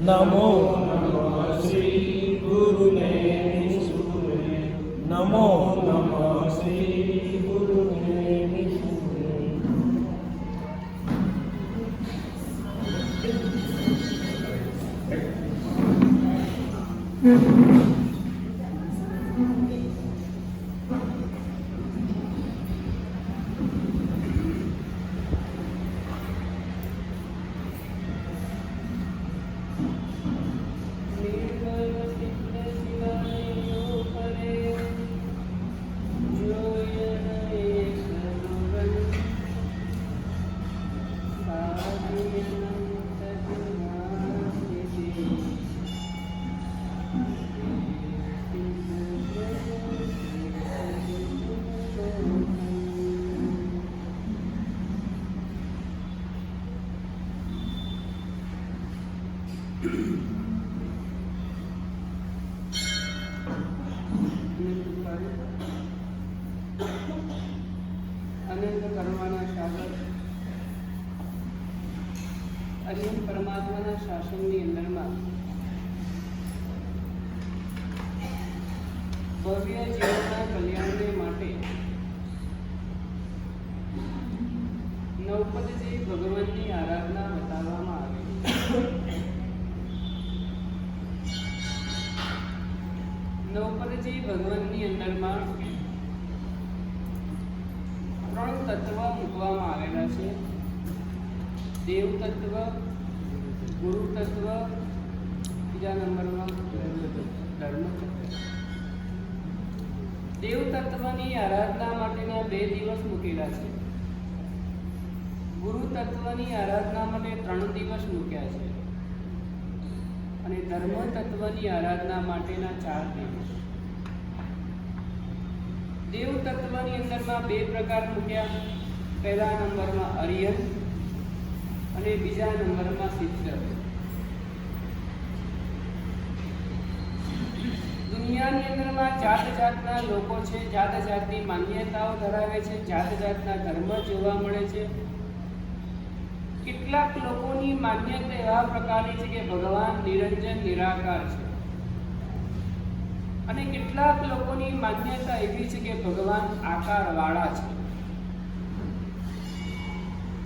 नमो नमः श्री गुरुने सूर्य नमो नमः श्री गुरुने सूर्य અનંત કરવાના શાસક અનંત પરમાત્માના શાસનની અંદરમાં ભવ્ય જીવનના કલ્યાણને માટે નવપદજી ભગવાનની આરાધના બતાવવામાં આવે. નવપદજી ભગવાનની અંદરમાં ત્રણ તત્વ મૂકવામાં આવેલા છે. દેવ તત્વ, ગુરુ તત્વ, બીજા નંબરમાં ધર્મ તત્વ. દેવ તત્વની આરાધના માટેના 2 દિવસ મૂકેલા છે. ગુરુ તત્વની આરાધના માટે 3 દિવસ મૂક્યા છે અને ધર્મ તત્વની આરાધના માટેના 4 દિવસ. દેવ તત્વની અંદરમાં 2 પ્રકાર મૂક્યા. પહેલા નંબરમાં અરિયન અને બીજા નંબરમાં સિદ્ધ. દુનિયાની અંદરમાં જાત જાતના લોકો છે, જાત જાતની માન્યતાઓ ધરાવે છે, જાત જાતના ધર્મ જોવા મળે છે. કેટલાક લોકોની માન્યતા એવા પ્રકારની છે કે ભગવાન નિરંજન નિરાકાર છે અને કેટલાક લોકોની માન્યતા એવી છે કે ભગવાન આકારવાળા છે.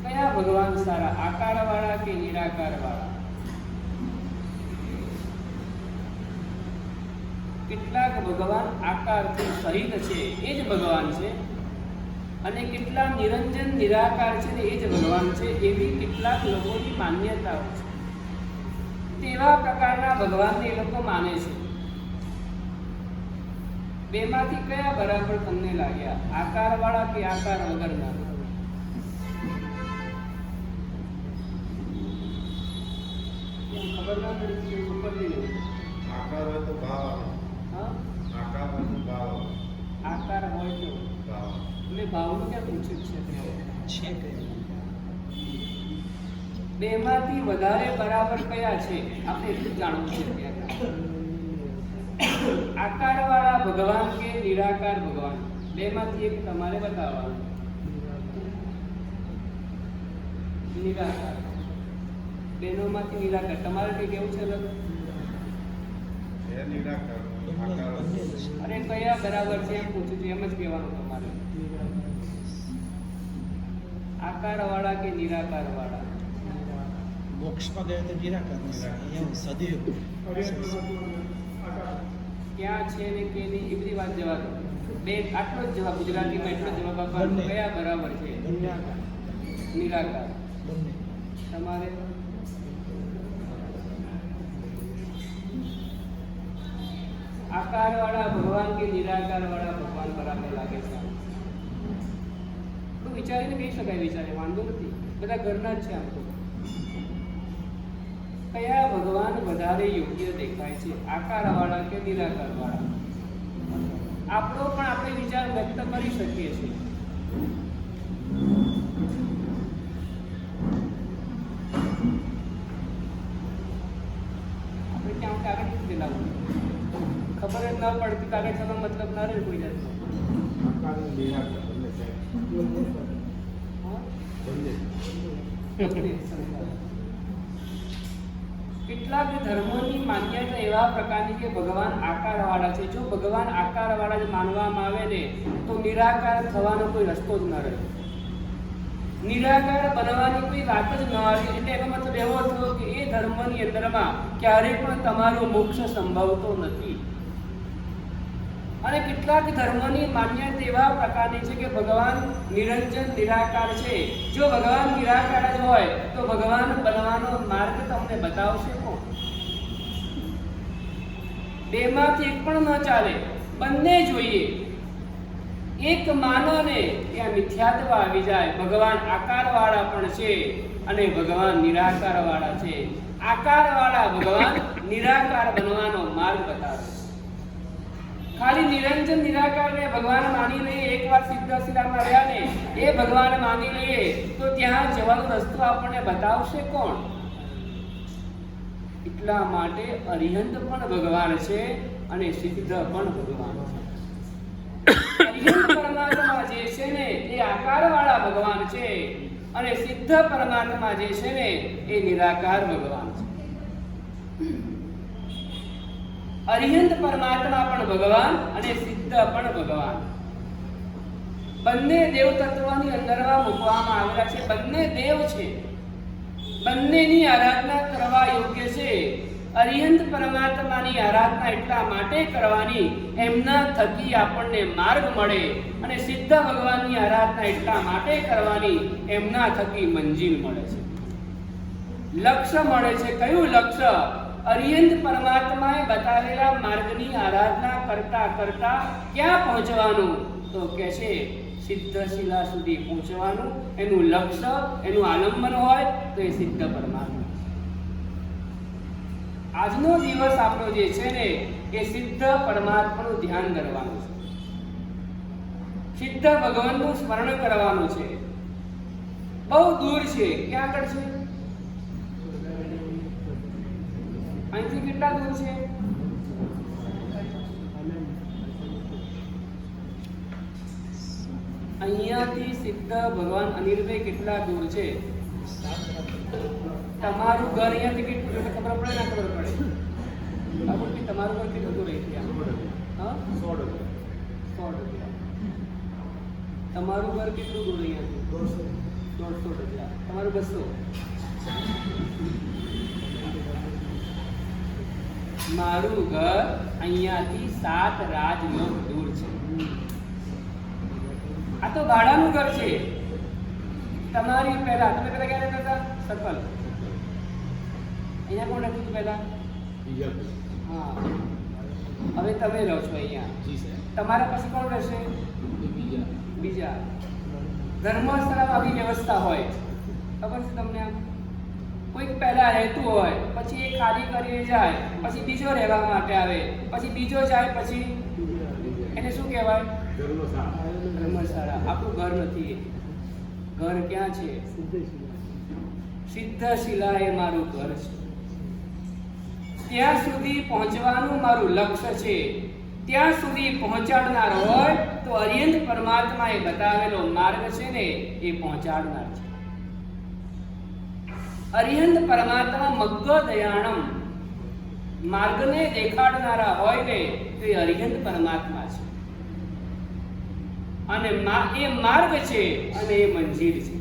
કયા ભગવાન સારા, આકારવાળા કે નિરાકારવાળા? કેટલાક ભગવાન આકારથી સહિત છે એ જ ભગવાન છે, અને કેટલા નિરંજન નિરાકાર છે ને એ જ ભગવાન છે, એવી કેટલાક લોકોની માન્યતાઓ છે. તેવા પ્રકારના ભગવાનને એ લોકો માને છે. બેમાંથી કયા બરાબર તમને લાગ્યા, આકારવાળા કે આકાર વગરના? ખબર ના પડી ઉપર નહીં. આકાર હોય તો ભાવ આવે. હા, આકાર હોય તો ભાવ આવે. આકાર હોય તો ભાવ. મેં ભાવનું ક્યાં પૂછ્યું છે? બેમાંથી વધારે બરાબર કયા છે આપણે એટલું જાણવું છે અત્યારે. આકારવાળા ભગવાન કે નિરાકાર ભગવાન, બેમાંથી એક તમારે બતાવવાનું. નિરાકાર. બેનોમાંથી નિરાકાર. તમારે કઈ કેવું છે? એ નિરાકાર. આકાર. અરે કયા બરાબર છે એમ પૂછું છું, એમ જ કહેવાનું તમારે. આકારવાળા કે નિરાકારવાળા? મોક્ષમાં ગયો તો નિરાકાર અહીંયા સદૈવ ક્યાં છે ને કે નહીં એ બધી વાત જવા દો. બે આટલો જ જવાબ, ગુજરાતીમાં એટલો જવાબ આપવાનો. કયા બરાબર છે? નિરાકાર. બંને તમારે આકારવાળા ભગવાન કે નિરાકારવાળા ભગવાન બરાબર લાગે છે? તો વિચારીને કહી શકાય, વિચારે વાંધો નથી, બધા ઘરના જ છે. આમ તો કયા ભગવાન વધારે યોગ્ય દેખાય છે, આકારવાળા કે નિરાકારવાળા? આપણો પણ આપણે વિચાર વ્યક્ત કરી શકીએ છીએ. આપણે ક્યાં કાગળ નથી લાવવું, ખબર જ ન પડતી કાગળ ચલો મતલબ ના રહે કોઈ જાતનો. આકાર અને નિરાકાર બંને છે. હા? બંને. કેટલાક ધર્મોની માન્યતા એવા પ્રકારની કે ભગવાન આકારવાળા છે. જો ભગવાન આકારવાળા જ માનવામાં આવે ને તો નિરાકાર થવાનો કોઈ રસ્તો જ ન રહે. નિરાકાર બનવાની કોઈ વાત જ ન આવી. એટલે એનો મતલબ એવો થયો કે એ ધર્મની અંદરમાં ક્યારેય પણ તમારો મોક્ષ સંભવતો નથી. અને કેટલાક ધર્મોની માન્યતા એવા પ્રકારની છે કે ભગવાન નિરંજન નિરાકાર છે. જો ભગવાન નિરાકાર જ હોય તો ભગવાન બનવાનો માર્ગ તમને બતાવશે કોણ? બેમાંથી એક પણ ન ચાલે, બંને જોઈએ. એક માનો ને ત્યાં મિથ્યાત્વ આવી જાય. ભગવાન આકારવાળા પણ છે અને ભગવાન નિરાકારવાળા છે. આકારવાળા ભગવાન નિરાકાર બનવાનો માર્ગ બતાવે. ખાલી નિરંજન નિરાકારને ભગવાન માની લઈએ, એકવાર સિદ્ધશિલામાં રહ્યા ને એ ભગવાન માની લઈએ તો ત્યાં જવાનો રસ્તો આપણને બતાવશે કોણ? એટલા માટે અરિહંત પણ ભગવાન છે અને સિદ્ધ પણ ભગવાન છે. અરિહંત પરમાત્મા જે છે ને એ આકારવાળા ભગવાન છે અને સિદ્ધ પરમાત્મા જે છે ને એ નિરાકાર ભગવાન છે. અરિહંત પરમાત્મા પણ ભગવાન અને સિદ્ધ પણ ભગવાન. બંને દેવ તત્વની અંદરમાં મૂકવામાં આવેલા છે. બંને દેવ છે, બંનેની આરાધના કરવા યોગ્ય છે. અરિહંત પરમાત્માની આરાધના એટલા માટે કરવાની એમના થકી આપણને માર્ગ મળે, અને સિદ્ધ ભગવાનની આરાધના એટલા માટે કરવાની એમના થકી મંજિલ મળે છે, લક્ષ્ય મળે છે. કયું લક્ષ્ય? અરિહંત પરમાત્માએ બતાવેલા માર્ગની આરાધના કરતા કરતા ક્યાં પહોંચવાનું? તો કે છે સિદ્ધશિલા સુધી પહોંચવાનું. એનું લક્ષ્ય, એનું આલંબન હોય તો એ સિદ્ધ પરમાત્મા. આજનો દિવસ આપણો જે છે ને એ સિદ્ધ પરમાત્માનું ધ્યાન કરવાનું છે, સિદ્ધ ભગવાનનું સ્મરણ કરવાનું છે. બહુ દૂર છે. ક્યાં આગળ છે? અહીંથી કેટલા દૂર છે? અહીંયાથી સિદ્ધ ભગવાન અનિલભાઈ કેટલા દૂર છે? તમારું ઘર અહીંયાથી કેટલું છે ખબર પડે ના ખબર પડે? બાબુજી તમારું ઘર કેટલું દૂર અહીંથી? હા, 100 ડગલા. તમારું ઘર કેટલું દૂર અહીંયાથી? 150 ડગલા. તમારું 200. મારું ઘર અહીંયાથી 7 રાજયોગ દૂર છે. આ તો ભાડાનું ઘર છે. તમારી પહેલા તમે પહેલા ક્યાં રહેતા હતા? સર્કલ. અહીંયા કોણ રહેતું હતું પહેલા? હા, હવે તમે રહો છો અહીંયા. તમારા પછી કોણ રહેશે? બીજા. ધર્મશાળામાં આવી વ્યવસ્થા હોય, ખબર છે તમને? આમ કોઈક પહેલા રહેતું હોય, પછી એ ખાલી કરીને જાય, પછી બીજો રહેવા માટે આવે, પછી બીજો જાય, પછી એને શું કહેવાય? ધર્મશાળા. આપણું ઘર નથી. ઘર ક્યાં છે? સિદ્ધશિલા એ મારું ઘર છે. ત્યાં સુધી પહોંચવાનું મારું લક્ષ્ય છે. ત્યાં સુધી પહોંચાડનાર હોય તો અરિયંત પરમાત્માએ બતાવેલો માર્ગ છે ને એ પહોંચાડનાર છે. અરિયંત પરમાત્મા મગ્ગ દયાણમ, માર્ગને દેખાડનારા હોય ને તો એ અરિયંત પરમાત્મા છે. અને એ માર્ગ છે અને એ મંજિલ છે.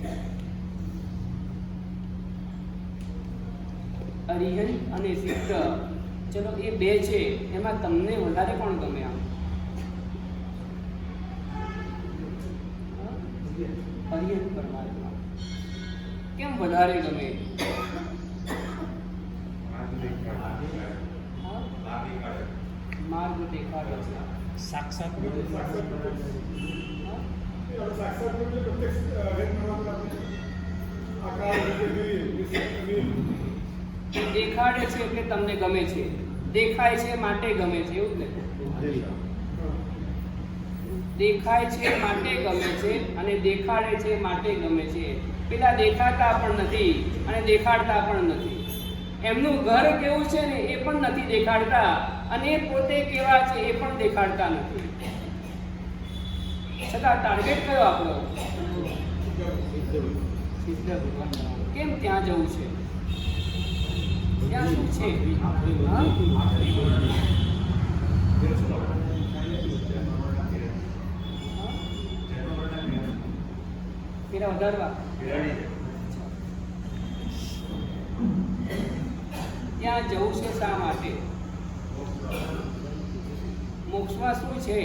અરિહંત અને સિદ્ધ, ચલો એ બે છે, એમાં તમને વધારે કોણ ગમે? આમ અરિહંત પરમાત્મા કેમ વધારે ગમે? માર્ગ દેખાડે છે. સાક્ષાત દેખાડે છે એટલે તમને ગમે છે. દેખાય છે માટે ગમે છે, એવું જ ને? દેખાય છે માટે ગમે છે અને દેખાડે છે માટે ગમે છે. પેલા દેખાતા પણ નથી અને દેખાડતા પણ નથી. એમનું ઘર કેવું છે ને એ પણ નથી દેખાડતા, અને એ પોતે કેવા છે એ પણ દેખાડતા નથી. છતાં ટાર્ગેટ કયો આપણો? સિદ્ધ ભગવાન. કેમ ત્યાં જવું છે? ત્યાં શું છે? પેલા વધારવા ત્યાં જવું છે શા માટે? મોક્ષમાં શું છે?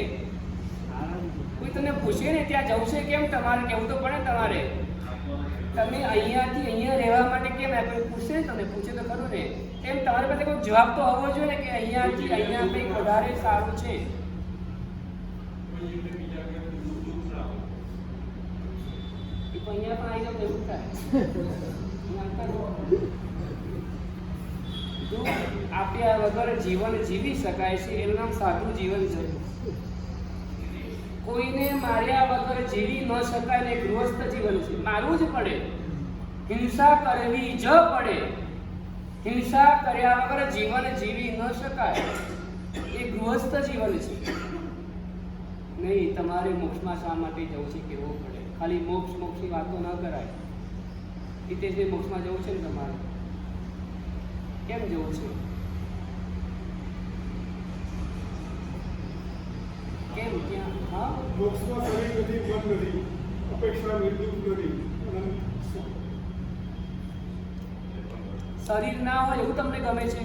કોઈ તમને પૂછે ને ત્યાં જવું છે કેમ, તમારે કહેવું તો પડે. તમારે તમે અહીંયાથી અહીંયા રહેવા માટે કેમ આપ્યું? પૂછે ને, તમને પૂછે તો ખરું ને. એમ તમારી પાસે કોઈ જવાબ તો હોવો જોઈએ ને કે અહીંયાથી અહીંયા કંઈક વધારે સારું છે. અહીંયા પણ આવી જાવ તો એવું થાય. આપ્યા વગર જીવન જીવી શકાય છે, એનું નામ સાદું જીવન છે. કોઈને માર્યા વગર જીવી ન શકાય ને ગૃહસ્થ જીવન છે. મારવું જ પડે, હિંસા કરવી જ પડે. હિંસા કર્યા વગર જીવન જીવી ન શકાય, એ ગૃહસ્થ જીવન છે. નહીં, તમારે મોક્ષમાં શા માટે જવું છે કેવું પડે. ખાલી મોક્ષની વાતો ન કરાય. હિતેશભાઈ, મોક્ષમાં જવું છે ને તમારે? કેમ જવું છે? કેમ? ક્યાં? હા, મોક્ષમાં શરીર નથી, મન નથી, અપેક્ષા મૃત્યુ નથી. શરીર ના હોય એવું તમને ગમે છે?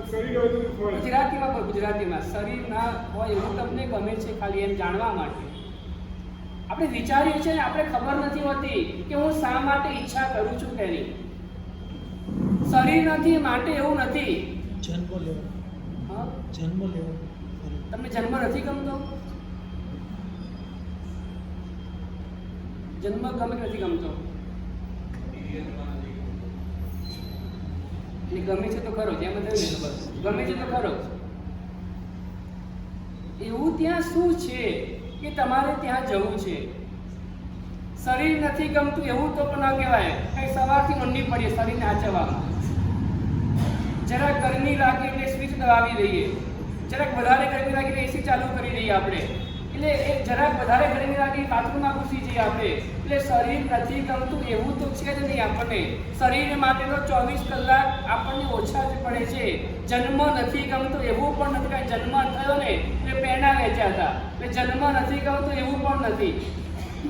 શરીર હોય તો ફળ. ગુજરાતીમાં કોઈ ગુજરાતીમાં શરીર ના હોય એવું તમને ગમે છે? ખાલી એમ જાણવા માટે. આપણે વિચારીએ છીએ ને, આપણે ખબર નથી હોતી કે હું શા માટે ઈચ્છા કરું છું તેની. શરીર નથી માટે એવું નથી. જન્મ લેવો. હા, જન્મ લેવો. તમને જન્મ નથી ગમતો? જન્મ ગમે કે નથી ગમતો? ગમે છે તો ખરો, જેમ થયું ને બસ ગમે છે તો ખરો. એવું ત્યાં શું છે કે તમારે ત્યાં જવું છે? શરીર નથી ગમતું એવું તો પણ ન કહેવાય. કઈ સવારથી મંડી પડીએ શરીરને આચરવામાં. જરાક ગરમી લાગે એટલે સ્વિચ દબાવી દઈએ, જરાક વધારે ગરમી લાગે એટલે એસી ચાલુ કરી દઈએ આપણે. એટલે એ જરાક વધારે ગરમી લાગે બાથરૂમમાં ઘૂસી જઈએ આપણે. એટલે શરીર નથી ગમતું એવું તો છે જ નહીં આપણને. શરીર માટે તો 24 કલાક આપણને ઓછા જ પડે છે. જન્મ નથી ગમતો એવું પણ નથી. કાંઈ જન્મ થયો ને એટલે પેંડા વેચ્યા હતા, એટલે જન્મ નથી ગમતો એવું પણ નથી.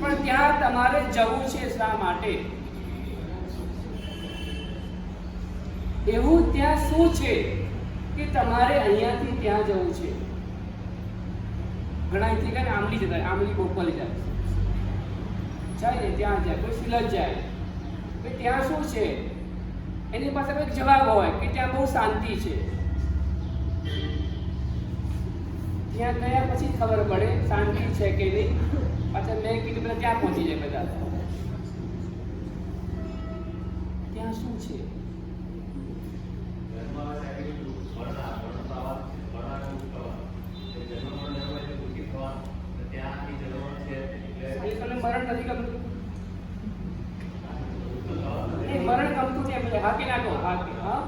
પણ ત્યાં તમારે જવું છે શા માટે? એવું ત્યાં શું છે કે તમારે અહીંયાથી ત્યાં જવું છે? ઘણા અહીંથી ગયા ને આંબલી જતા રહે, આંબલી બોપલ જાય ને ત્યાં જાય, કોઈ સિલજ જાય, કે ત્યાં શું છે? એની પાસે કોઈ જવાબ હોય કે ત્યાં બહુ શાંતિ છે. ત્યાં ગયા પછી ખબર પડે શાંતિ છે કે નહીં. પાછા 2 કિલોમીટર ત્યાં પહોંચી જાય બધા. ત્યાં શું છે? મરણ નથી ગમતું. મરણ ગમતું કેમ છે? હા કે ના કહો? હા કે હા.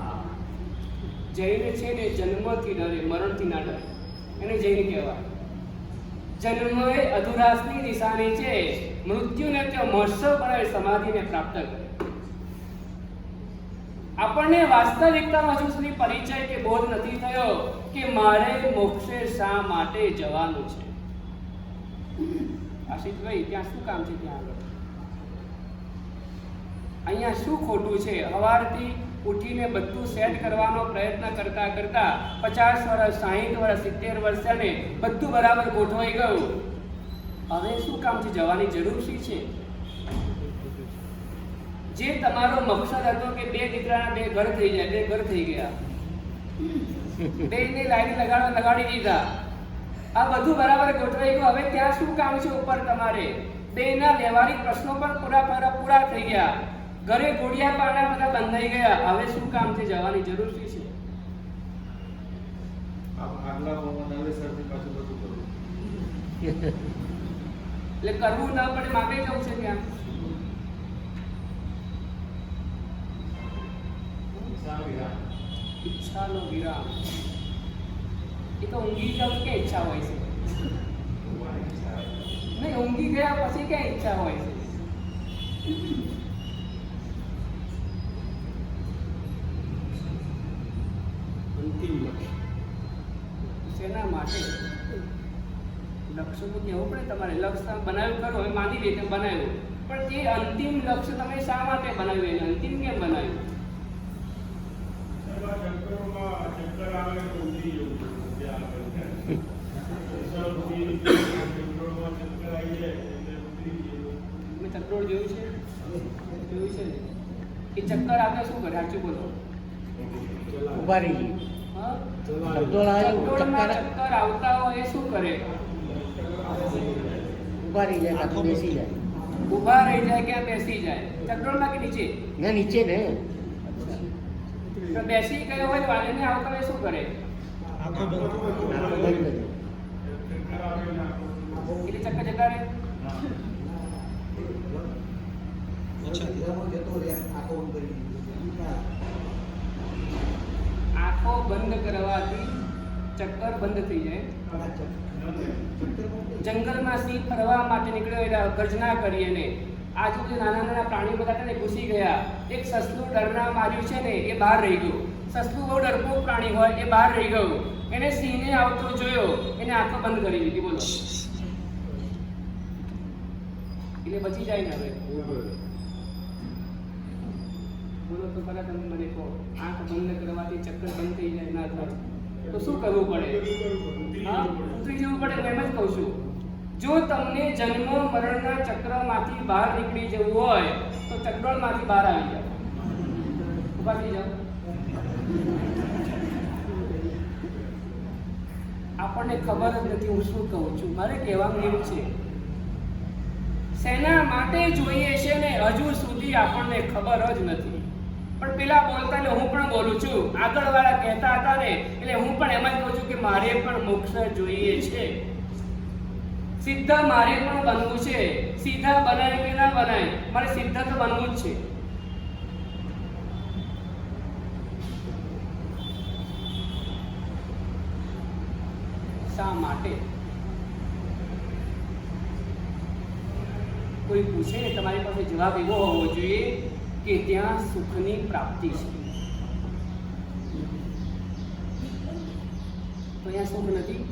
જૈન છે ને જન્મથી ડરે, મરણથી ના ડરે, એને જૈન કહેવાય. જન્મ એ અધુરાસની નિશાની છે, મૃત્યુને તે મહોત્સવ બનાવે, સમાધિને પ્રાપ્ત કરે. આપણને વાસ્તવિકતાનો હજુ સુધી પરિચય કે બોધ નથી થયો કે મારે મોક્ષે શા માટે જવાનું છે. આશિષભાઈ, ત્યાં શું કામ છે? ત્યાં આગળ અહીંયા શું ખોટું છે? સવારથી ઉઠીને બધું સેટ કરવાનો પ્રયત્ન કરતા કરતા 50 વર્ષ, 60 વર્ષ, 70 વર્ષ ને બધું બરાબર ગોઠવાઈ ગયું. હવે શું કામ છે? જવાની જરૂર શી છે? જે તમારો મકસદ હતો કે 2 દીકરાના 2 ઘર થઈ જાય, 2 ઘર થઈ ગયા, 2 ની લાઈન લગાડી દીધા, આ બધું બરાબર ગોઠવાઈ ગયું. હવે ત્યાં શું કામ છે? ઉપર તમારે 2 ના વ્યવહારિક પ્રશ્નો પણ પૂરા થઈ ગયા, ઘરે ગોળિયા પાણા બધા બંધાઈ ગયા. હવે શું કામ છે? જવાની જરૂર શી છે? આગલા નવેસરથી પાછું બધું કરવું. એટલે કરવું ના પડે માટે જવું છે ત્યાં. ઈચ્છાનો વિરામ. એ તો ઊંઘી જાવ કે ઈચ્છા હોય છે? નહીં, ઊંઘી ગયા પછી ક્યાં ઈચ્છા હોય છે? અંતિમ લક્ષ્ય શેના માટે? લક્ષ્ય તો કહેવું પડે તમારે. લક્ષ્ય બનાવ્યું ખરું, હવે માની લે તેમ બનાવ્યું, પણ એ અંતિમ લક્ષ્ય તમે શા માટે બનાવ્યું? એને અંતિમ કેમ બનાવ્યું? ચક્કર આવે તો ઊંઘી જવું. મેં ચક્કરોળ જોયું છે? જોયું છે ને? એ ચક્કર આપણે શું કરે? સાચું બોલો. ઉભા રહી ગઈ. હા, ચક્કરમાં ચક્કર આવતા હોય એ શું કરે? ઉભા રહી જાય, કાં બેસી જાય. ઊભા રહી જાય, ક્યાં બેસી જાય? ચક્કરમાં કે નીચે? ના, નીચે ને. તો બેસી ગયો હોય વાલીને આવતા હોય શું કરે? આંખો બંધ કરી. એટલે ચક્કર જતા રહે. આંખો બંધ કરવાથી ચક્કર બંધ થઈ જાય. જંગલમાં સિંહ ફરવા માટે નીકળ્યો એટલે ગર્જના કરી અને આજુબાજુ નાના પ્રાણીઓ બધા હતા ને ઘૂસી ગયા. એક સસલું ડરના માર્યું છે ને એ બહાર રહી ગયું. સસલું બહુ ડરપોક પ્રાણી હોય, એ બહાર રહી ગયું. એને સિંહને આવતો જોયો, એને આંખો બંધ કરી દીધી. બોલો, એટલે બચી જાય ને. હવે બોલો તો ખરા, તમે મને કહો, આંખ બંધ કરવાથી ચક્કર બંધ થઈ જાય ના થાય તો શું કરવું પડે? હા, ઉતરી જવું પડે. હું એમ જ કહું છું, જો તમને જન્મ મરણના ચક્રમાંથી બહાર નીકળી જવું હોય તો ચક્કરમાંથી બહાર આવી જાઓ. ઉભા થઈ જાઓ. આપણને ખબર જ નથી હું શું કહું છું. મારે કહેવાનું એવું છે, શેના માટે જોઈએ છે ને હજુ સુધી આપણને ખબર જ નથી. પણ પેલા બોલતા ને હું પણ બોલું છું, આગળવાળા કહેતા હતા ને એટલે હું પણ એમ જ કહું છું કે મારે પણ મોક્ષ જોઈએ છે. સિદ્ધ મારે પણ બનવું છે. સીધા બનાય કે ના બનાય, મારે સિદ્ધ તો બનવું જ છે. શા માટે? કોઈ પૂછે ને તમારી પાસે જવાબ એવો હોવો જોઈએ કે ત્યાં સુખની પ્રાપ્તિ છે. તો અહીંયા સુખ નથી.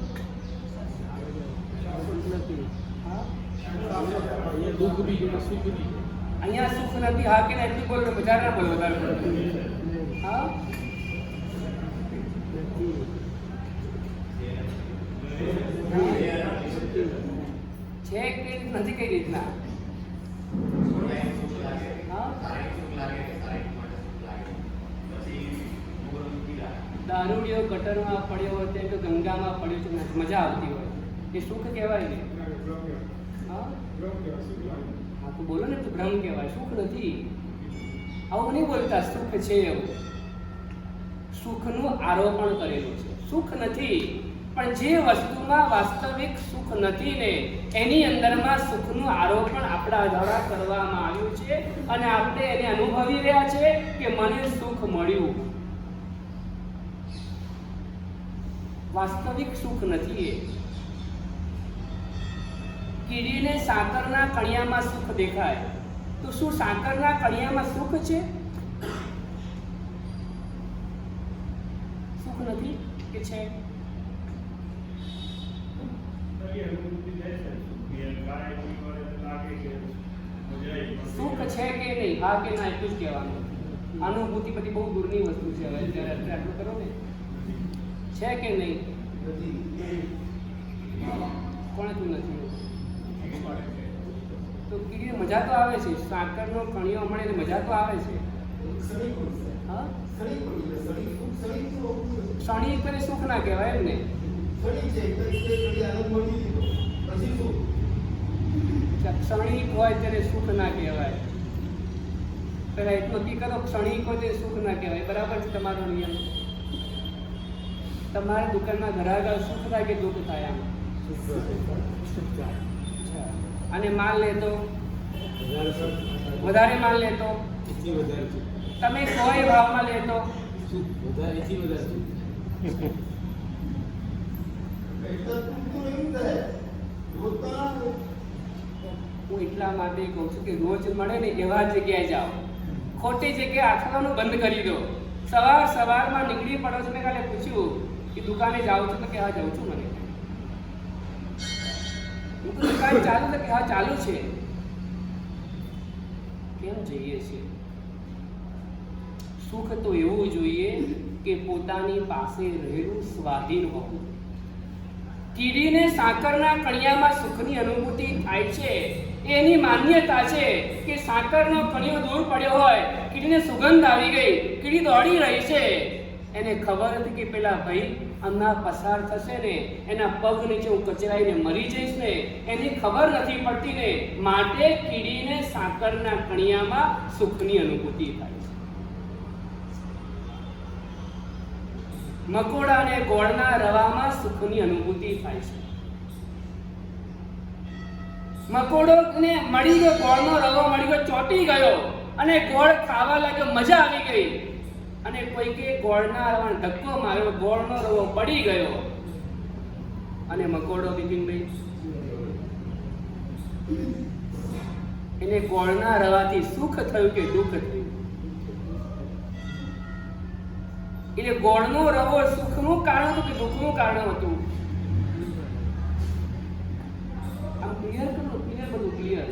અહીંયા સુખ નથી. હા કે ના? એટલું બોલો, બજાર ના બોલો, વધારે બોલો. હા, સમજ્યું નથી કઈ રીતના. હા? દારૂડિયો ગટરમાં પડ્યો હોય તેમ તો ગંગામાં પડ્યો છે, મજા આવતી હોય એ સુખ કહેવાય ને. હા હા તો બોલો ને, તો ભ્રમ કહેવાય, સુખ નથી. આવું નહીં બોલતા સુખ છે એવું. સુખનું આરોપણ કરેલું છે, સુખ નથી. પણ જે વસ્તુમાં વાસ્તવિક સુખ નથી ને એની અંદરમાં સુખનું આરોપણ આપણા દ્વારા કરવામાં આવ્યું છે અને આપણે એને અનુભવી રહ્યા છે કે મને સુખ મળ્યું. વાસ્તવિક સુખ નથી એ. કીડીને સાકરના કણિયામાં સુખ દેખાય તો શું સાકરના કણિયામાં સુખ છે? સુખ નથી કે છે? સુખ છે કે નહીં, હા કે ના, એટલું જ કહેવાનું. અનુભૂતિ બધી બહુ દૂરની વસ્તુ છે. હવે જ્યારે આટલું કરો ને, છે કે નહીં? કોણે તું નથી? તો કીડી મજા તો આવે છે, સાકરનો કણિયો મળે એટલે મજા તો આવે છે. હા, ક્ષણિક કરે સુખ ના કહેવાય એમ ને. ક્ષણિક હોય ત્યારે સુખ ના કહેવાય. પેલા એટલું નક્કી કરો, ક્ષણિક હોય ત્યારે સુખ ના કહેવાય. બરાબર છે તમારો નિયમ? તમારા દુકાનમાં ગ્રાહક સુખ થાય કે દુઃખ થાય? આમ અને માલ લેતો વધારે માલ લેતો તમે કોઈ ભાવમાં લેતો હું એટલા માટે કહું છું કે રોજ મળે ને એવા જગ્યાએ જાઓ. ખોટી જગ્યાએ આથવાનું બંધ કરી દો. સવારમાં નીકળી પડો છો. મેં કાલે પૂછ્યું કે દુકાને જાઉં છું તો કે હા જાઉં છું. મને હું તો દુકાન ચાલુ તો કે હા ચાલુ છે. કેમ જઈએ છીએ? સુખ તો એવું જોઈએ કે પોતાની પાસે રહેલું સ્વાધીન હોવું. કીડીને સાકરના કણિયામાં સુખની અનુભૂતિ થાય છે. એની માન્યતા છે કે સાકરનો કણિયો દૂર પડ્યો હોય, કીડીને સુગંધ આવી ગઈ, કીડી દોડી રહી છે. એને ખબર હતી કે પેલા ભાઈ હમણાં પસાર થશે ને એના પગ નીચે હું કચરાઈને મરી જઈશ ને, એની ખબર નથી પડતી ને, માટે કીડીને સાકરના કણિયામાં સુખની અનુભૂતિ થાય છે. મકોડાને ગોળના રવામાં સુખની અનુભૂતિ થાય છે. મકોડોને મળી ગયો, ગોળનો રવો મળી ગયો, ચોંટી ગયો અને ગોળ ખાવા લાગ્યો, મજા આવી ગઈ. અને કોઈકે ગોળના રવાને ધક્કો માર્યો, ગોળનો રવો પડી ગયો અને મકોડો બિપિનભાઈ એને ગોળના રવાથી સુખ થયું કે દુઃખ થયું? એટલે ગોળનો રવો સુખનું કારણ હતું કે દુઃખનું કારણ હતું? આમ ક્લિયર કરો, ક્લિયર, બધું ક્લિયર.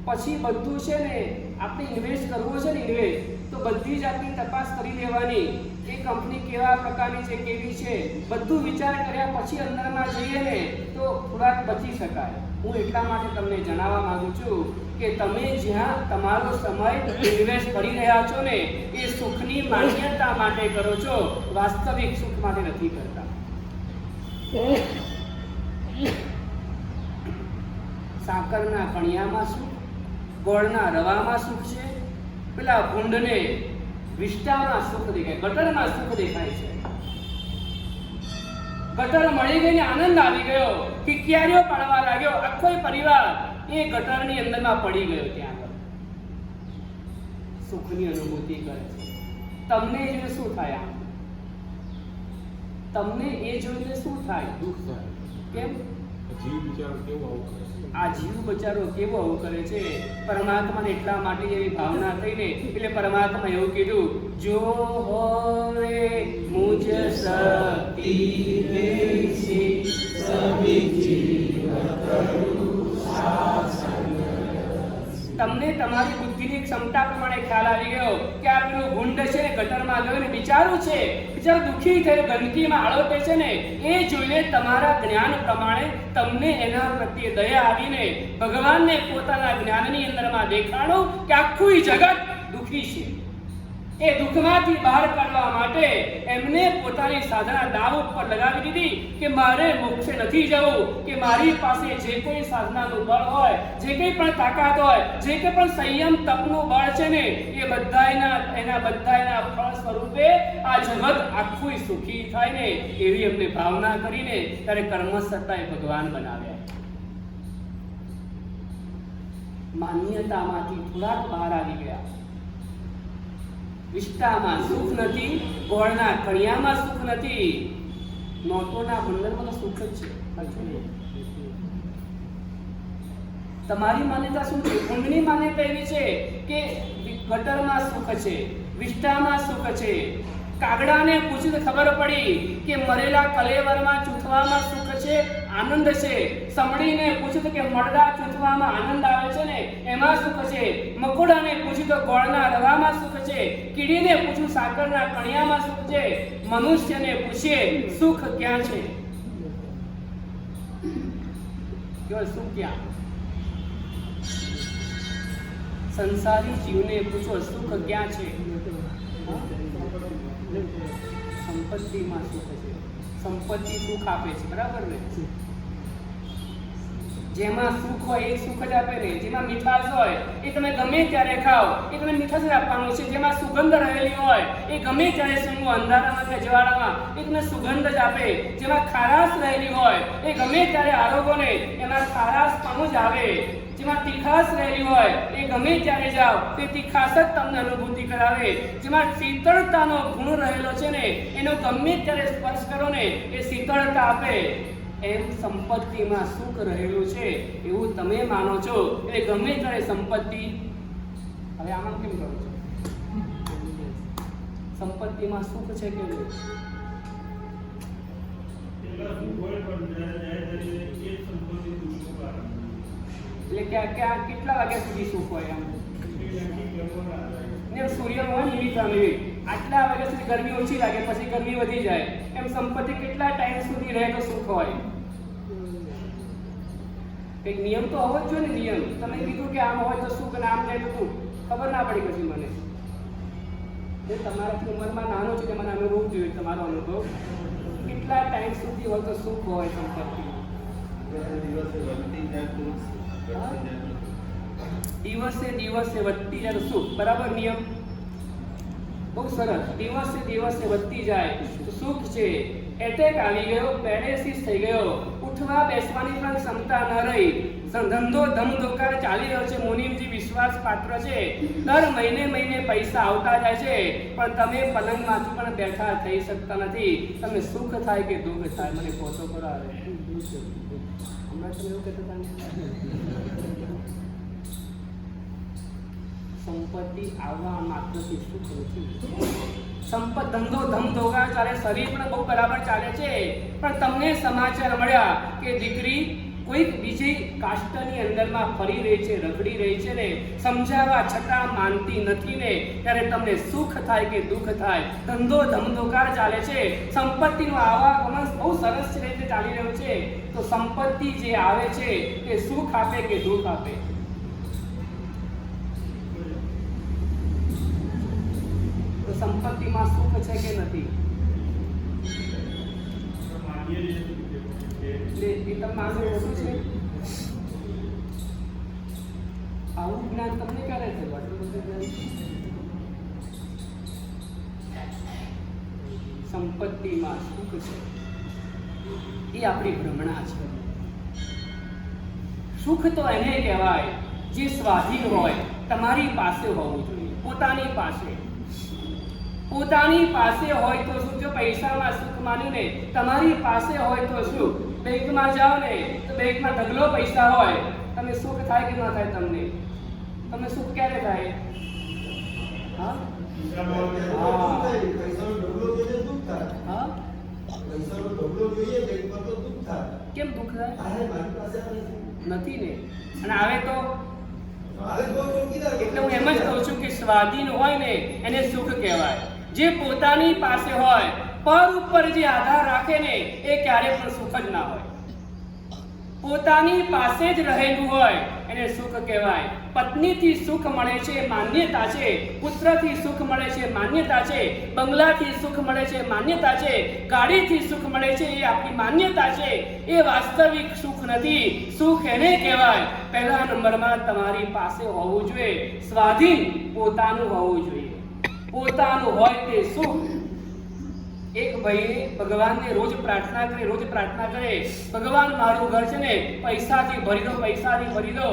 પછી બધું છે ને આપણે ઇન્વેસ્ટ કરવું છે ને, ઇન્વેસ્ટ તો બધી જાતની તપાસ કરી લેવાની. એ કંપની કેવા પ્રકારની છે, કેવી છે, બધું વિચાર કર્યા પછી અંદરમાં જઈએ ને તો થોડાક બચી શકાય. હું એટલા માટે તમને જણાવવા માંગુ છું કે તમે જ્યાં તમારો સમય ઇન્વેસ્ટ કરી રહ્યા છો ને એ સુખની માન્યતા માટે કરો છો, વાસ્તવિક સુખ માટે નથી કરતા. સાકરના કણિયામાં સુખ, ગોળના રવામાં સુખ છે. પેલા ભૂંડને વિષ્ટામાં સુખ દેખાય, ગટરમાં સુખ દેખાય છે. ગટર મળી ગઈ ને આનંદ આવી ગયો, કિકિયારીઓ પાડવા લાગ્યો, આખો પરિવાર એ ગટરની અંદરમાં પડી ગયો. ત્યાં આગળ સુખની અનુભૂતિ કરે છે. તમને એ જોઈને શું થાય? તમને એ જોઈને શું થાય? દુઃખ થાય. કેમ? જીવ બિચારો કેવો આવું કરે છે? આ જીવ બચારો કેવો આવું કરે છે? પરમાત્માને એટલા માટે એવી ભાવના થઈને એટલે પરમાત્મા એવું કીધું, જો હોવે મુજ શક્તિ દેશી સભી જીવ કરું શાસન. તમને તમારી બુદ્ધિની ક્ષમતા પ્રમાણે ખ્યાલ આવી ગયો કે આ પેલું ગુંડ છે ગટરમાં ગયો ને બિચારું દુઃખી થયો ગંદકીમાં આળોટે છે ને, એ જોઈને તમારા જ્ઞાન પ્રમાણે તમને એના પ્રત્યે દયા આવીને ભગવાનને પોતાના જ્ઞાનની અંદરમાં દેખાડો કે આખું જગત દુઃખી છે. એ દુઃખમાંથી બહાર કાઢવા માટે એમને પોતાની સાધના દાવ ઉપર લગાવી દીધી કે મારે મોક્ષે નથી જવું, કે મારી પાસે જે કોઈ સાધનાનું બળ હોય, જે કંઈ પણ તાકાત હોય, જે કંઈ પણ સંયમ તપનું બળ છે ને, એ બધાના ફળ સ્વરૂપે આ જગત આખું સુખી થાય ને એવી એમને ભાવના કરીને ત્યારે કર્મસત્તાએ ભગવાન બનાવ્યા. માન્યતામાંથી થોડાક બહાર આવી ગયા. વિષ્ટામાં સુખ નથી, ગોળના કણિયામાં સુખ નથી, નોટોના બંડલમાં તો સુખ જ છે. તમારી માન્યતા શું છે? ઊંઘની માન્યતા એવી છે કે ગટરમાં સુખ છે, વિષ્ટામાં સુખ છે. કાગડાને પૂછ્યું તો ખબર પડી કે મરેલા કલેવરમાં ચૂંટવામાં સુખ છે, આનંદ છે. સમડીને પૂછ્યું કે મરડા ચૂંટવામાં આનંદ આવે છે ને, એમાં સુખ છે. મકોડાને પૂછ્યું તો ગોળના રવામાં સુખ છે. કીડીને પૂછ્યું સાકરના કણિયામાં સુખ છે. મનુષ્યને પૂછીએ સુખ ક્યાં છે? સુખ ક્યાં? સંસારી જીવને પૂછો સુખ ક્યાં છે? સંપત્તિમાં સુખ છે. સંપત્તિ સુખ આપે છે, બરાબર ને? જેમાં સુખ હોય એ સુખ જ આપે ને. જેમાં મીઠાશ હોય એ તમે ગમે ત્યારે ખાઓ, એ તમે મીઠાશ જ આપવાનું છે. જેમાં સુગંધ રહેલી હોય એ ગમે ત્યારે સૂંઘો, અંધારામાં કે જવાળામાં, એ તમને સુગંધ જ આપે. જેમાં ખારાશ રહેલી હોય એ ગમે ત્યારે આરોગો ને, એમાં ખારાશ પણ જ આવે. જેમાં તીખાશ રહેલી હોય એ ગમે ત્યારે જાઓ તે તીખાશ જ તમને અનુભૂતિ કરાવે. જેમાં શીતળતાનો ગુણ રહેલો છે ને, એનો ગમે ત્યારે સ્પર્શ કરો ને એ શીતળતા આપે. એમ સંપત્તિમાં સુખ રહેલું છે એવું તમે માનો છો. એ ગમે ત્યારે સંપત્તિ. હવે આમાં કેમ કરો છો? સંપત્તિમાં સુખ છે કે નહીં? એટલે ક્યાં કેટલા વાગ્યા સુધી સુખ હોય? આમ સૂર્ય હોય ને એવી આટલા વાગ્યા સુધી ગરમી ઓછી લાગે, પછી ગરમી વધી જાય. એમ સંપત્તિ કેટલા ટાઈમ સુધી રહે તો સુખ હોય? એક નિયમ તો હોવો જ જોઈએ ને. નિયમ તમે કીધું કે આમ હોય તો સુખ અને આમ જાય તો સુખ, ખબર ના પડી પછી મને. એ તમારાથી ઉંમરમાં નાનો છે કે મને અનુભવ જોઈએ. તમારો અનુભવ કેટલા ટાઈમ સુધી હોય તો સુખ હોય સંપત્તિ? દિવસે દિવસે વધતી જાય સુખ, બરાબર? નિયમ બહુ સરસ. દિવસે દિવસે વધતી જાય તો સુખ છે. એટેક આવી ગયો, પેરેસિસ થઈ ગયો, ઉઠવા બેસવાની પણ ક્ષમતા ન રહી, ધંધો ધમધોકાર ચાલી રહ્યો છે. મુનિમજી વિશ્વાસ પાત્ર છે. દર મહિને પૈસા આવતા જાય છે, પણ તમે પલંગમાંથી પણ બેઠા થઈ શકતા નથી. તમને સુખ થાય કે દુઃખ થાય? મને પોતો કરો. આવે હમણાં તમે એવું કહેતા હતા, સંપત્તિ આવવા માત્રથી સુખ નથી. ધંધો ધમધોકાર ચાલે, શરીર પણ બહુ બરાબર ચાલે છે, પણ તમને સમાચાર મળ્યા કે દીકરી કોઈક બીજી કાસ્ટની અંદરમાં ફરી રહી છે, રખડી રહી છે ને, સમજાવવા છતાં માનતી નથી ને, ત્યારે તમને સુખ થાય કે દુઃખ થાય? ધંધો ધમધોકાર ચાલે છે, સંપત્તિનું આવાગમન બહુ સરસ રીતે ચાલી રહ્યું છે, તો સંપત્તિ જે આવે છે તે સુખ આપે કે દુઃખ આપે? સંપત્તિમાં સુખ છે કે નથી? શું છે આવું જ્ઞાન તમને ક્યારે થયું? આટલું બધું સંપત્તિમાં સુખ છે એ આપણી ભ્રમણા છે. સુખ તો એને કહેવાય જે સ્વાધીન હોય, તમારી પાસે હોવું જોઈએ. પોતાની પાસે હોય તો શું? જો પૈસામાં સુખ માન્યું ને, તમારી પાસે હોય તો શું? બેંકમાં જાઓ ને તો બેંકમાં ઢગલો પૈસા હોય, તમે સુખ થાય કે ના થાય? તમને સુખ ક્યારે થાય? હા, કેમ દુઃખ થાય? નથી ને. અને આવે તો એટલે હું એમ જ કહું છું કે સ્વાધીન હોય ને એને સુખ કહેવાય. જે પોતાની પાસે હોય, પર ઉપર જે આધાર રાખે ને એ ક્યારે પણ સુખ જ ના હોય. પોતાની પાસે જ રહેલું હોય એને સુખ કહેવાય. પત્નીથી સુખ મળે છે માન્યતા છે, પુત્રથી સુખ મળે છે માન્યતા છે, બંગલાથી સુખ મળે છે માન્યતા છે, ગાડીથી સુખ મળે છે એ આપણી માન્યતા છે. એ વાસ્તવિક સુખ નથી. સુખ એને કહેવાય પહેલા નંબરમાં તમારી પાસે હોવું જોઈએ, સ્વાધીન પોતાનું હોવું જોઈએ. પોતાનું હોય તે સુખ. એક ભાઈ ભગવાનને રોજ પ્રાર્થના કરે, ભગવાન મારું ઘર છે ને પૈસાથી ભરી દો.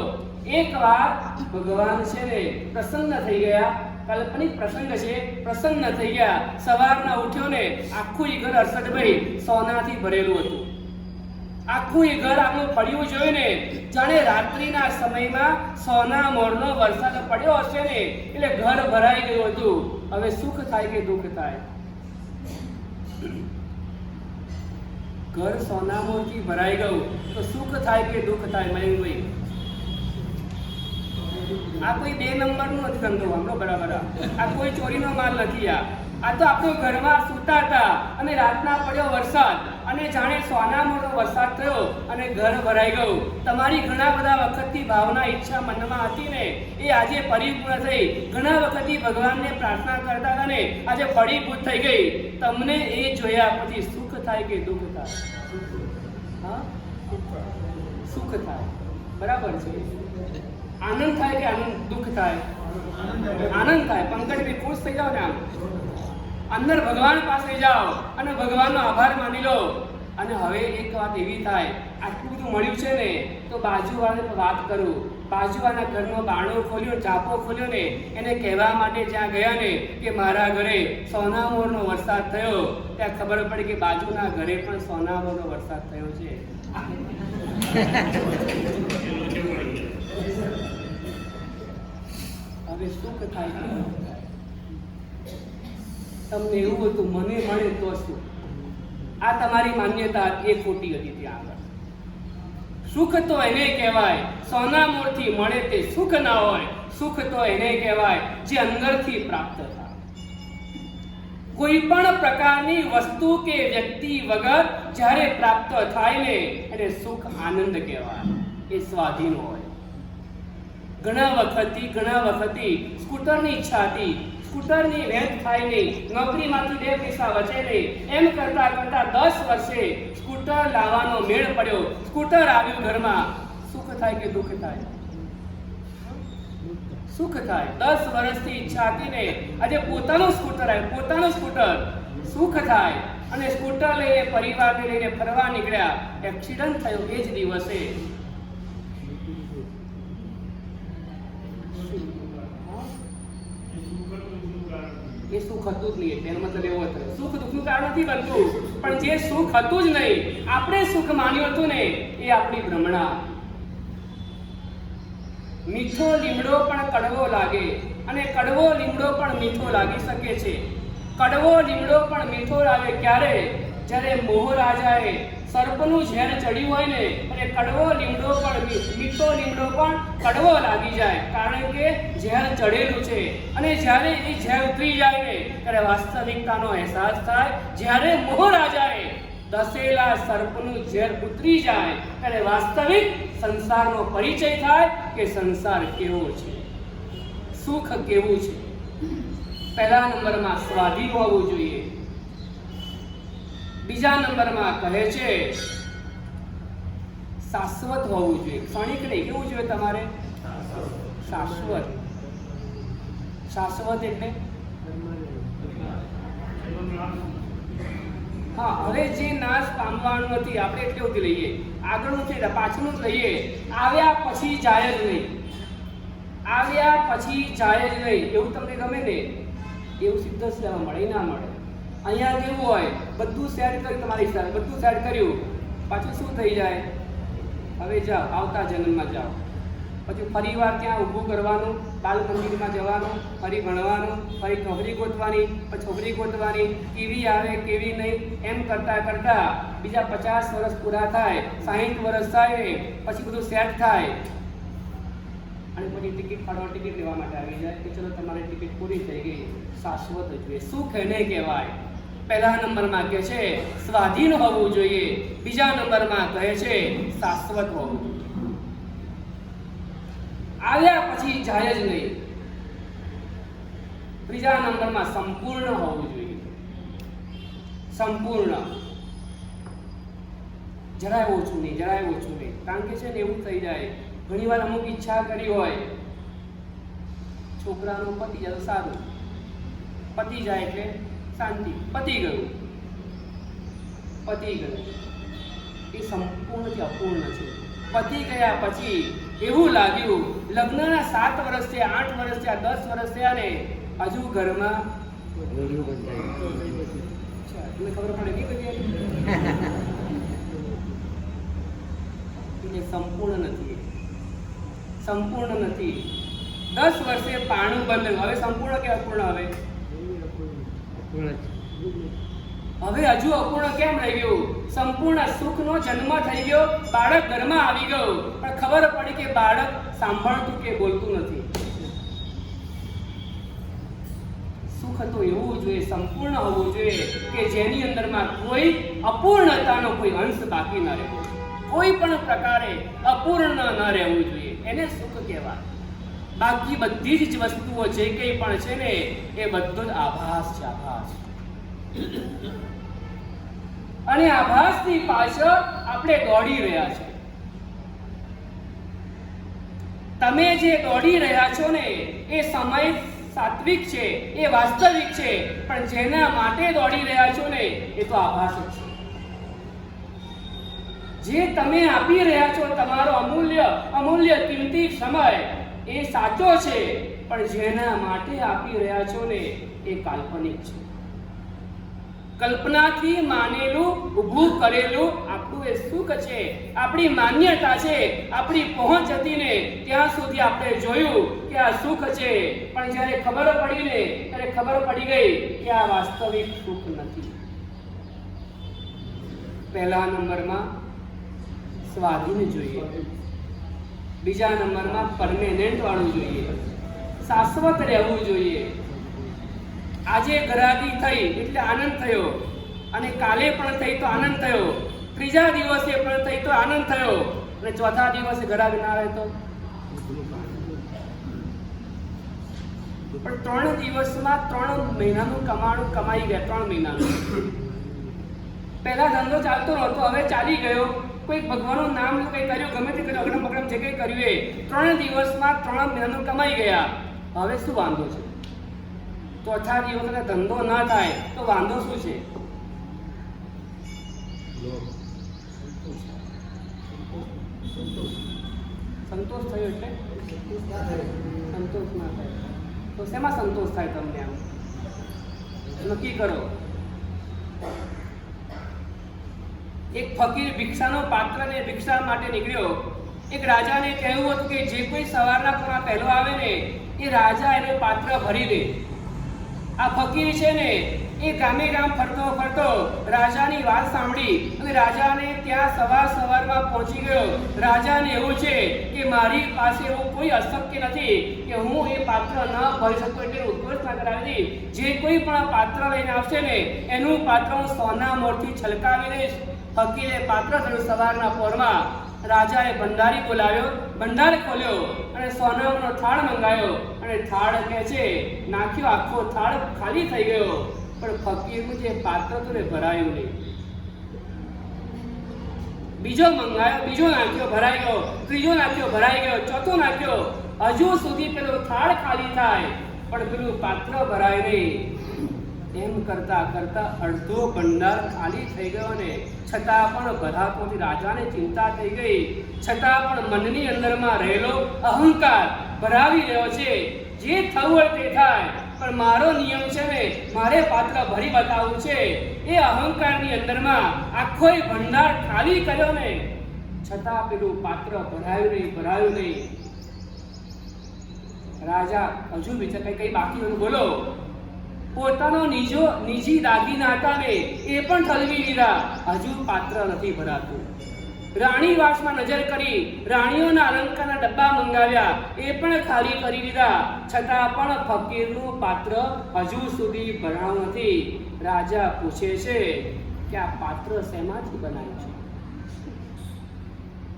એકવાર ભગવાન છે ને પ્રસન્ન થઈ ગયા, કાલ્પનિક પ્રસંગ છે, પ્રસન્ન થઈ ગયા. સવારના ઉઠ્યો ને આખું એ ઘર હર્ષદભાઈ સોનાથી ભરેલું હતું. આખું એ ઘર આખું પડ્યું જોયું ને જાણે રાત્રિના સમયમાં સોના મોરનો વરસાદ પડ્યો હશે ને એટલે ઘર ભરાઈ ગયું હતું. હવે સુખ થાય કે દુઃખ થાય? ઘર સોનામોરથી ભરાઈ ગયું તો સુખ થાય કે દુઃખ થાય? મયંકભાઈ, આ કોઈ 2 નંબરનું નથી ધંધો આપણો, બરાબર? આ કોઈ ચોરીનો માલ નથી. આ તો આપણે ઘરમાં સૂતા હતા અને રાતના પડ્યો વરસાદ અને જાણે સોનામોરનો વરસાદ થયો અને ઘર ભરાઈ ગયું. તમારી ઘણા બધા વખતથી ભાવના, ઈચ્છા મનમાં હતી ને એ આજે પરિપૂર્ણ થઈ. ઘણા વખતથી ભગવાનને પ્રાર્થના કરતા હતા ને આજે પરિપૂર્ણ થઈ ગઈ. તમને એ જોયા પછી સુખ થાય કે દુઃખ થાય? હા, સુખ થાય, બરાબર છે. આનંદ થાય કે દુઃખ થાય? આનંદ થાય. પંકજભાઈ ખુશ થઈ જાઓ ને, આમ અંદર ભગવાન પાસે જાઓ અને ભગવાનનો આભાર માની લો. અને હવે એક વાત એવી થાય, આટલું બધું મળ્યું છે ને તો બાજુવાળાને વાત કરું. બાજુવાળાના ઘરનો બારણો ખોલ્યો, ચાપો ખોલ્યો ને એને કહેવા માટે જ્યાં ગયા ને કે મારા ઘરે સોનામોરનો વરસાદ થયો, ત્યાં ખબર પડી કે બાજુના ઘરે પણ સોનામોરનો વરસાદ થયો છે. હવે સુખ થાય કે દુઃખ થાય? તમને એવું હતું મને મળે તો શું? આ તમારી માન્યતા એ ખોટી હતી. ત્યાં આગળ સુખ તો એને કહેવાય સોનામોરથી મળે તે સુખ ના હોય. સુખ તો એને કહેવાય જે અંદરથી પ્રાપ્ત થાય. કોઈ પણ પ્રકારની વસ્તુ કે વ્યક્તિ વગર જ્યારે પ્રાપ્ત થાય ને એને સુખ આનંદ કહેવાય. એ સ્વાધીન હોય. ઘણા વખતથી સ્કૂટરની ઈચ્છા હતી, સ્કૂટરની વેચ થાય નહીં, નોકરીમાંથી 2 પૈસા બચે નહીં, એમ કરતા 10 વર્ષે સ્કૂટર લાવવાનો મેળ પડ્યો. સ્કૂટર આવ્યું ઘરમાં. સુખ થાય કે દુઃખ થાય? સુખ થાય. 10 વર્ષથી ઈચ્છા હતી ને આજે પોતાનું સ્કૂટર આવ્યું, પોતાનું સ્કૂટર. સુખ થાય. અને સ્કૂટર લઈને પરિવારને લઈને ફરવા નીકળ્યા. એક્સિડન્ટ થયો એ જ દિવસે. એ સુખ હતું જ નહીં. તેનો મતલબ એવો હતો સુખ દુઃખનું કારણ નથી બનતું, પણ જે સુખ હતું જ નહીં, આપણે સુખ માન્યું હતું ને એ આપણી ભ્રમણા. મીઠો લીમડો પણ કડવો લાગે અને કડવો લીમડો પણ મીઠો લાગી શકે છે. કડવો લીમડો પણ મીઠો લાગે ક્યારે? જ્યારે મોહરાજાએ સર્પનું ઝેર ચડ્યું હોય ને અને કડવો લીમડો પણ મીઠો લીમડો પણ કડવો લાગી જાય, કારણ કે ઝેર ચડેલું છે. અને જ્યારે એ ઝેર ઉતરી જાય ને ત્યારે વાસ્તવિકતાનો અહેસાસ થાય. જ્યારે મોહરાજાએ દસેલા સર્પનું ઝેર ઉતરી જાય ત્યારે વાસ્તવિક સંસારનો પરિચય થાય કે સંસાર કેવો છે, સુખ કેવું છે. પહેલા નંબરમાં સ્વાધીન હોવું જોઈએ. બીજા નંબરમાં કહે છે શાશ્વત હોવું જોઈએ. ક્ષણિક નહીં. કેવું જોઈએ તમારે? શાશ્વત. શાશ્વત એટલે હા, હવે જે નાશ પામવાનું નથી આપણે એટલું લઈએ, આગળનું છે પાછળનું જ લઈએ. આવ્યા પછી જાય જ નહીં. આવ્યા પછી જાય જ નહીં એવું તમને ગમે ને? એવું સિદ્ધ સેવા મળે ના મળે? અહીંયા કેવું હોય, બધું સેટ કર્યું તમારી સાથે, બધું સેટ કર્યું, પાછું શું થઈ જાય? હવે જાઓ, આવતા જન્મમાં જાઓ. પછી ફરીવાર ત્યાં ઊભું કરવાનું, બાલ મંદિરમાં જવાનું, ફરી ભણવાનું, ફરી નોકરી ગોતવાની, પછી છોકરી ગોતવાની, કેવી આવે કેવી નહીં, એમ કરતાં કરતાં બીજા 50 વર્ષ પૂરા થાય, 60 વર્ષ થાય, પછી બધું સેટ થાય. અને પછી ટિકિટ ફાળવા ટિકિટ લેવા માટે આવી જાય કે ચલો તમારી ટિકિટ પૂરી થઈ ગઈ, શાશ્વત જોઈએ. સુખ એને કહેવાય. પહેલા નંબરમાં કહે છે સ્વાધીન હોવું જોઈએ, બીજા નંબરમાં કહે છે શાશ્વત હોવું જોઈએ. આવ્યા પછી જાય જ નહીં. ત્રીજા નંબરમાં સંપૂર્ણ હોવું જોઈએ. સંપૂર્ણ, જરાય ઓછું નહીં, જરાય ઓછું નહીં. કારણ કે છે ને એવું થઈ જાય, ઘણી વાર અમુક ઈચ્છા કરી હોય છોકરાનું પતી જાય તો સારું, પતી જાય એટલે શાંતિ, પતી ગયું. એ સંપૂર્ણથી અપૂર્ણ છે. પતી ગયા પછી એવું લાગ્યું લગ્નના 7 વર્ષ થયા, 8 વર્ષ થયા, 10 વર્ષ થયા ને હજુ ઘરમાં તમને ખબર પડે નહીં બધી સંપૂર્ણ નથી. 10 વર્ષે પાણું બંધ. હવે સંપૂર્ણ કે અપૂર્ણ? હવે હજુ અપૂર્ણ કેમ રહી ગયું? સંપૂર્ણ સુખનો જન્મ થઈ ગયો, બાળક ઘરમાં આવી ગયું, પણ ખબર પડી કે બાળક સાંભળતું કે બોલતું નથી. સુખ તો એવું જોઈએ, સંપૂર્ણ હોવું જોઈએ કે જેની અંદરમાં કોઈ અપૂર્ણતાનો કોઈ અંશ બાકી ન રહેવો, કોઈ પણ પ્રકારે અપૂર્ણ ન રહેવું જોઈએ. એને સુખ કહેવાય. બાકી બધી જ વસ્તુઓ જે કંઈ પણ છે ને એ બધો જ આભાસ છે. આભાસ. અને આભાસની પાછળ આપણે દોડી રહ્યા છે. તમે જે દોડી રહ્યા છો ને એ સમય સાત્વિક છે, એ વાસ્તવિક છે, પણ જેના માટે દોડી રહ્યા છો ને એ તો આભાસ જ છે. જે તમે આપી રહ્યા છો તમારો અમૂલ્ય કિંમતી સમય એ સાચો છે, પણ જેના માટે આપી રહ્યા છો ને એ કાલ્પનિક છે. કલ્પનાથી માનેલું, ઊભું કરેલું આપણું એ સુખ છે, આપણી માન્યતા છે, આપણી પહોંચ હતી ને ત્યાં સુધી આપણે જોયું કે આ સુખ છે, પણ જ્યારે ખબર પડી ને ત્યારે ખબર પડી ગઈ કે આ વાસ્તવિક સુખ નથી. પહેલા નંબરમાં સ્વાધીન જોઈએ, બીજા નંબરમાં પરમેનન્ટ વાળું જોઈએ, શાશ્વત રહેવું જોઈએ. આજે ઘરાકી થઈ એટલે આનંદ થયો, અને કાલે પણ થઈ તો આનંદ થયો, ત્રીજા દિવસે પણ થઈ તો આનંદ થયો, અને ચોથા દિવસે ઘરાક ના આવે તો પણ 3 દિવસમાં 3 મહિનાનું કમાણું કમાઈ ગયા. 3 મહિનાનું. પહેલા ધંધો ચાલતો નહોતો, હવે ચાલી ગયો. કોઈ ભગવાનનું નામ કંઈ કર્યું, ગમે તે કર્યું, અગડમ બગડમ જે કંઈ કર્યું એ 3 દિવસમાં 3 મહિનાનું કમાઈ ગયા. હવે શું વાંધો છે? ચોથા દિવસે ધંધો ના થાય તો વાંધો શું છે? સંતોષ થયો એટલે સંતોષ ના થાય તો શેમાં સંતોષ થાય? તમને આમ નક્કી કરો. એક ફકીર ભિક્ષાનો પાત્રને ભિક્ષા માટે નીકળ્યો. એક રાજાને કહેવું હતું કે જે કોઈ સવારના પોરમાં પહેલો આવે ને એ રાજા એને પાત્ર ભરી દે. આ ફકીર છે ને એ ગામે ગામ ફરતો રાજાની વાત સાંભળી અને રાજાને ત્યાં સવારમાં પહોંચી ગયો. રાજાને એવું છે કે મારી પાસે એવું કોઈ અશક્ય નથી કે હું એ પાત્ર ન ભરી શકું, એટલે ઉદ્ઘોષ ના કરાવી. જે કોઈ પણ પાત્ર લઈને આવશે ને એનું પાત્ર હું સોના મોરથી છલકાવી દઈશ. ફકીરે પાત્ર થયું સવારના પોરમાં. રાજાએ ભંડારી બોલાવ્યો, ભંડાર ખોલ્યો અને સોનાનો થાળ મંગાવ્યો અને થાળ કે છે નાખ્યો. આખો થાળ ખાલી થઈ ગયો, પણ ફકીરનું જે પાત્ર હતું ને ભરાયું નહીં. બીજો મંગાવ્યો, બીજો નાખ્યો, ભરાઈ ગયો. ત્રીજો નાખ્યો, ભરાઈ ગયો. ચોથો નાખ્યો, હજુ સુધી પેલો થાળ ખાલી થાય પણ પેલું પાત્ર ભરાય નહીં. એમ કરતા કરતા અડધો ભંડાર ખાલી થઈ ગયો ને છતાં પણ ભરાતો નથી. રાજાને ચિંતા થઈ ગઈ, છતાં પણ મનની અંદરમાં રહેલો અહંકાર ભરાવી રહ્યો છે. જે થવું હોય તે થાય, પણ મારો નિયમ છે ને મારે પાત્ર ભરી બતાવવું છે. એ અહંકારની અંદરમાં આખો ભંડાર ખાલી કર્યો ને છતાં પેલું પાત્ર ભરાયું નહીં. રાજા હજુ વિચાર કઈ બાકી હોય બોલો. પોતાનો નિજી દાગીના હતા ને એ પણ ઠલવી લીધા, હજુ પાત્ર નથી ભરાતું. રાણીવાસમાં નજર કરી, રાણીઓના અલંકારના ડબ્બા મંગાવ્યા, એ પણ ખાલી કરી દીધા, છતાં પણ ફકીરનું પાત્ર હજુ સુધી ભરાયું નથી. રાજા પૂછે છે કે આ પાત્ર શેમાંથી બનાવ્યું છે?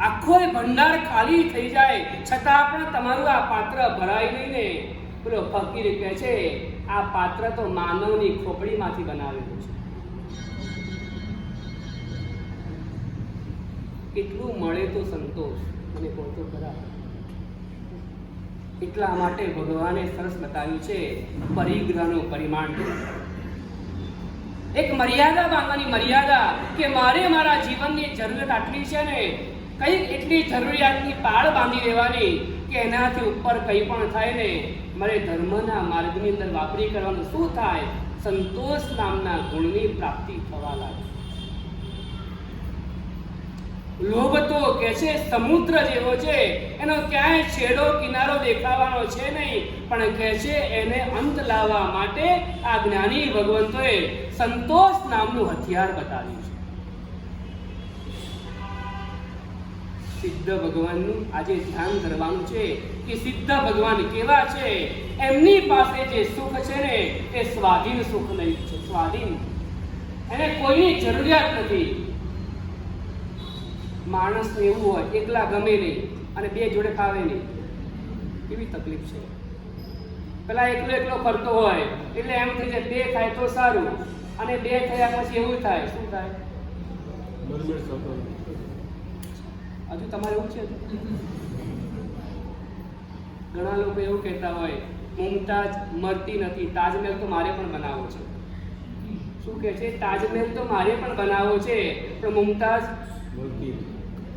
આખો ભંડાર ખાલી થઈ જાય છતાં પણ તમારું આ પાત્ર ભરાય નહીં ને? પેલો ફકીર કહે છે આ પાત્ર તો માનવની ખોપડીમાંથી બનાવેલું છે. કેટલું મળે તો સંતોષ, મને કહો તો ખરા. એટલા માટે ભગવાને સરસ બતાવ્યું છે પરિગ્રહનું પરિમાણ. એક મર્યાદા બાંધવાની, મર્યાદા કે મારે મારા જીવનની જરૂરિયાત આટલી છે ને, કંઈક એટલી જરૂરિયાતની પાળ બાંધી દેવાની કે એનાથી ઉપર કંઈ પણ થાય ને મારે ધર્મના માર્ગની અંદર વાપરી કરવાનું. શું થાય? સંતોષ નામના ગુણની પ્રાપ્તિ થવા લાગે. લોભ તો કે છે સમુદ્ર જેવો છે, એનો ક્યાંય છેડો કિનારો દેખાવાનો છે નહીં, પણ કે છે એને અંત લાવવા માટે આ જ્ઞાની ભગવંતોએ સંતોષ નામનું હથિયાર બતાવ્યું છે. સિદ્ધ ભગવાનનું આજે ધ્યાન ધરવાનું છે કે સિદ્ધ ભગવાન કેવા છે. એમની પાસે જે સુખ છે ને એ સ્વાધીન સુખ નહીં છે. સ્વાધીન, એને કોઈની જરૂરિયાત નથી. માણસને એવું હોય એકલા ગમે નહીં અને બે જોડે ખાવે નહીં, કેવી તકલીફ છે. પેલા એકલો એકલો ફરતો હોય એટલે એમ થઈ જાય બે ખાય તો સારું, અને બે થયા પછી એવું થાય. શું થાય? બરબડ સફર. હજુ તમારે એવું છે? ઘણા લોકો એવું કહેતા હોય મુમતાજ મરતી નથી, તાજમહેલ તો મારે પણ બનાવવો છે. શું કહે છે? તાજમહેલ તો મારે પણ બનાવવો છે, પણ મુમતાજ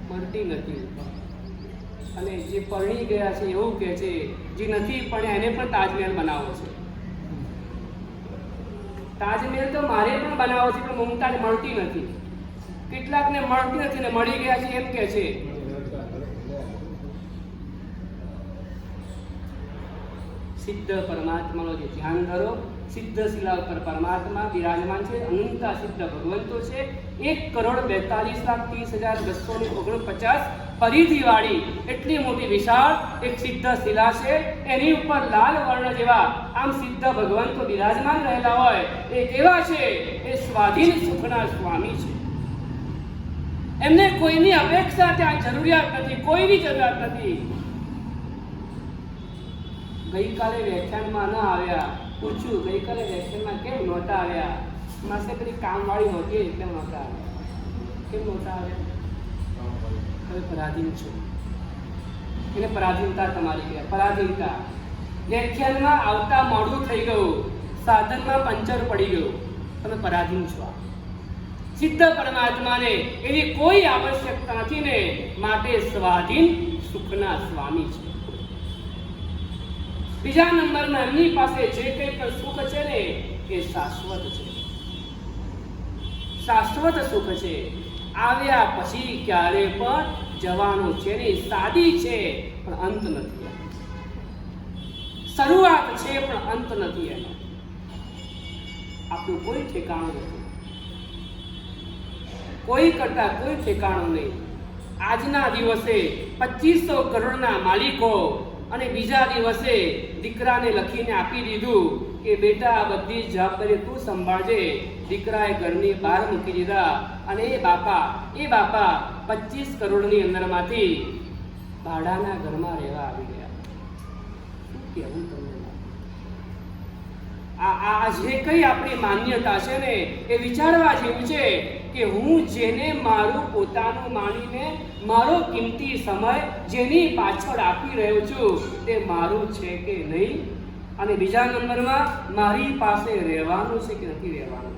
મરતી નથી. અને જે પરણી ગયા છે એવું કહે છે જે નથી પણ એને પણ તાજમહેલ બનાવવો છે. તાજમહેલ તો મારે પણ બનાવવો છે પણ મુમતાજ મળતી નથી. કેટલાકને મળતી નથી ને મળી ગયા છે એમ કહે છે. સિદ્ધ પરમાત્માનો જે ધ્યાન ધરો, સિદ્ધ શિલા ઉપર પરમાત્મા બિરાજમાન છે. અનંતા સિદ્ધ ભગવંતો છે. 1,42,30,249 પરિધિ વાળી એટલી મોટી વિશાળ એક સિદ્ધ શિલા છે. એની ઉપર લાલ વર્ણ જેવા આમ સિદ્ધ ભગવંતો બિરાજમાન રહેલા હોય એ કેવા છે? એ સ્વાધીન સુખના સ્વામી છે. એમને કોઈની અપેક્ષા ત્યાં જરૂરિયાત નથી, કોઈની જરૂરિયાત નથી. ગઈકાલે વ્યાખ્યાનમાં ન આવ્યા, પૂછ્યું ગઈકાલે વ્યાખ્યાનમાં કેમ નહોતા આવ્યા? માસે પેલી કામવાળી નહોતી એટલે નહોતા આવ્યા. કેમ નહોતા આવ્યા? હવે પરાધીન છો, એને પરાધીનતા તમારી કહેવાય. પરાધીનતા. વ્યાખ્યાનમાં આવતા મોડું થઈ ગયું, સાધનમાં પંચર પડી ગયું, તમે પરાધીન છો. સિદ્ધ પરમાત્માને એવી કોઈ આવશ્યકતા નથી ને, માટે સ્વાધીન સુખના સ્વામી છે. બીજા નંબરમાં એમની પાસે જે કંઈ પણ સુખ છે ને એ શાશ્વત છે. શાશ્વત સુખ છે. આવ્યા પછી ક્યારે પણ જવાનું છે નહીં. સાદી છે પણ અંત નથી. શરૂઆત છે પણ અંત નથી. એનો આપણું કોઈ ઠેકાણું નથી, કોઈ કરતા કોઈ ઠેકાણું નહીં. આજના દિવસે 2500 કરોડના માલિકો અને બીજા દિવસે દીકરાને લખીને આપી દીધું કે બેટા આ બધી જવાબદારી તું સંભાળજે. દીકરાએ ઘરની બહાર મૂકી દીધા અને એ બાપા 25 કરોડની અંદરમાંથી ભાડાના ઘરમાં રહેવા આવી ગયા. શું કહેવું તમને? આ જે કઈ આપણી માન્યતા છે ને એ વિચારવા જેવું છે કે હું જેને મારું પોતાનું માનીને મારો કિંમતી સમય જેની પાછળ આપી રહ્યો છું તે મારું છે કે નહીં. અને બીજા નંબરમાં મારી પાસે રહેવાનું છે કે નથી રહેવાનું.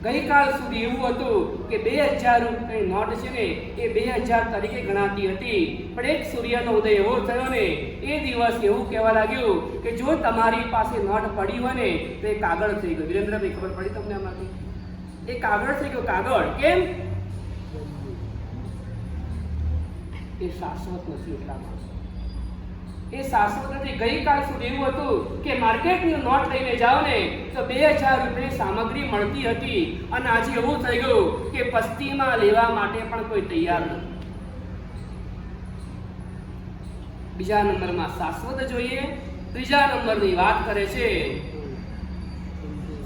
ગઈકાલ સુધી એવું હતું કે 2000 રૂપિયાની નોટ છે ને એ 2000 તરીકે ગણાતી હતી, પણ એક સૂર્યનો ઉદય એવો થયો ને એ દિવસ એવું કહેવા લાગ્યું કે જો તમારી પાસે નોટ પડી હોય ને તો એ કાગળ થઈ ગયો. વિરેન્દ્રભાઈ ખબર પડી તમને આમાંથી? એ કાગળ થઈ ગયો. કાગળ કેમ? એ શાશ્વત નથી એટલા માટે. એ શાશ્વત નથી. ગઈકાલ સુધી એવું હતું કે માર્કેટની નોટ લઈને જાઓ ને તો 2000 રૂપિયાની સામગ્રી મળતી હતી, અને આજે એવું થઈ ગયું કે પસ્તીમાં લેવા માટે પણ કોઈ તૈયાર નથી. બીજા નંબરમાં શાશ્વત જોઈએ. ત્રીજા નંબરની વાત કરે છે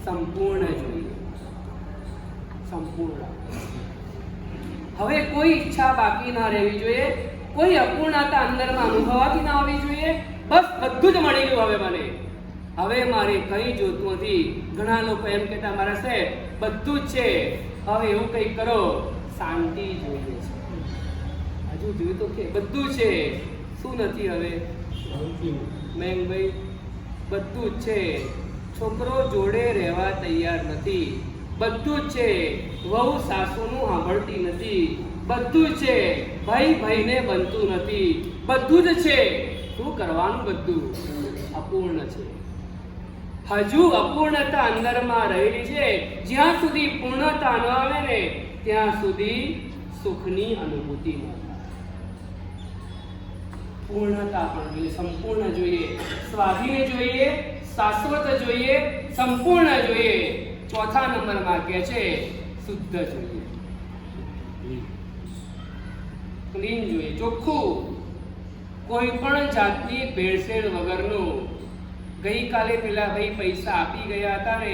સંપૂર્ણ જોઈએ. સંપૂર્ણ. હવે કોઈ ઈચ્છા બાકી ના રહેવી જોઈએ, કોઈ અપૂર્ણતા અંદરમાં અનુભવાતી ના હોવી જોઈએ. બસ બધું જ મળી ગયું હવે મને, હવે મારે કંઈ જોતું નથી. ઘણા લોકો એમ કહેતા મારા સાહેબ બધું જ છે, હવે એવું કંઈક કરો, શાંતિ જોઈએ છે. હજુ જોયું તો કે બધું છે, શું નથી હવે? મેંગભાઈ બધું જ છે. છોકરો જોડે રહેવા તૈયાર નથી, બધું જ છે. વહુ સાસુનું સાંભળતી નથી, બધું જ છે. ભાઈ ભાઈને બનતું નથી, બધું જ છે. શું કરવાનું? બધું અપૂર્ણ છે. હજુ અપૂર્ણતા અંદરમાં રહેલી છે. જ્યાં સુધી પૂર્ણતા ન આવે ને ત્યાં સુધી સુખની અનુભૂતિ ન થાય. પૂર્ણતા પણ જોઈએ, સંપૂર્ણ જોઈએ, સ્વાધીન જોઈએ, શાશ્વત જોઈએ, સંપૂર્ણ જોઈએ. ચોથા નંબરમાં કહે છે શુદ્ધ જોઈએ, ક્લીન જોઈએ, ચોખ્ખું, કોઈ પણ જાતની ભેળસેળ વગરનું. ગઈકાલે પેલા ભાઈ પૈસા આપી ગયા હતા ને,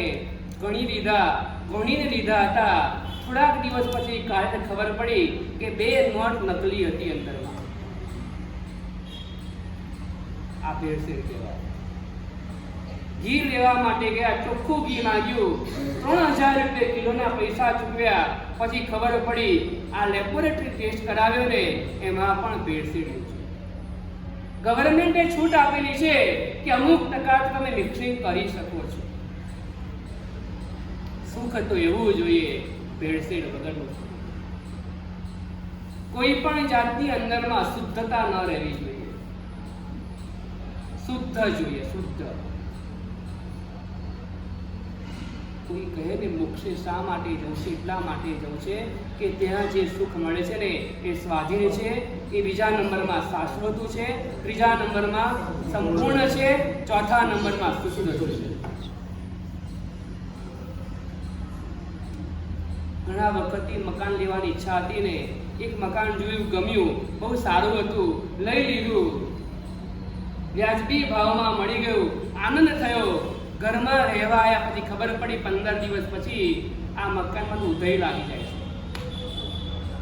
ગણીને લીધા હતા. થોડાક દિવસ પછી કાલે ખબર પડી કે 2 નોટ નકલી હતી અંદરમાં. આ ભેળસેળ કહેવાય. ઘી લેવા માટે ગયા, ચોખ્ખું ઘી માંગ્યું, 3000 રૂપિયા કિલોના પૈસા ચૂકવ્યા. પછી ખબર પડી આ લેબોરેટરી ટેસ્ટ કરાવ્યો ને એમાં પણ ભેળસેળ છે. ગવર્મેન્ટે છૂટ આપેલી છે કે અમુક ટકા તમે મિક્સિંગ કરી શકો છો. સુખ તો એવું જોઈએ, ભેળસેળ વગરનું. કોઈ પણ જાતની અંદરમાં શુદ્ધતા ન રહેવી જોઈએ. શુદ્ધ જોઈએ, શુદ્ધ. કોઈ કહે ને મોક્ષે શા માટે જવું છે? એટલા માટે જવું છે કે ત્યાં જે સુખ મળે છે ને એ સ્વાધીન છે, એ બીજા નંબરમાં શાશ્વત છે, ત્રીજા નંબરમાં સંપૂર્ણ છે, ચોથા નંબરમાં શુદ્ધ છે. ઘણા વખતથી મકાન લેવાની ઈચ્છા હતી ને, એક મકાન જોયું, ગમ્યું, બહુ સારું હતું, લઈ લીધું, વ્યાજબી ભાવમાં મળી ગયું, આનંદ થયો. ઘરમાં રહેવા આવ્યા પછી ખબર પડી 15 દિવસ પછી આ મકાનમાં ઉધઈ લાગી જાય છે.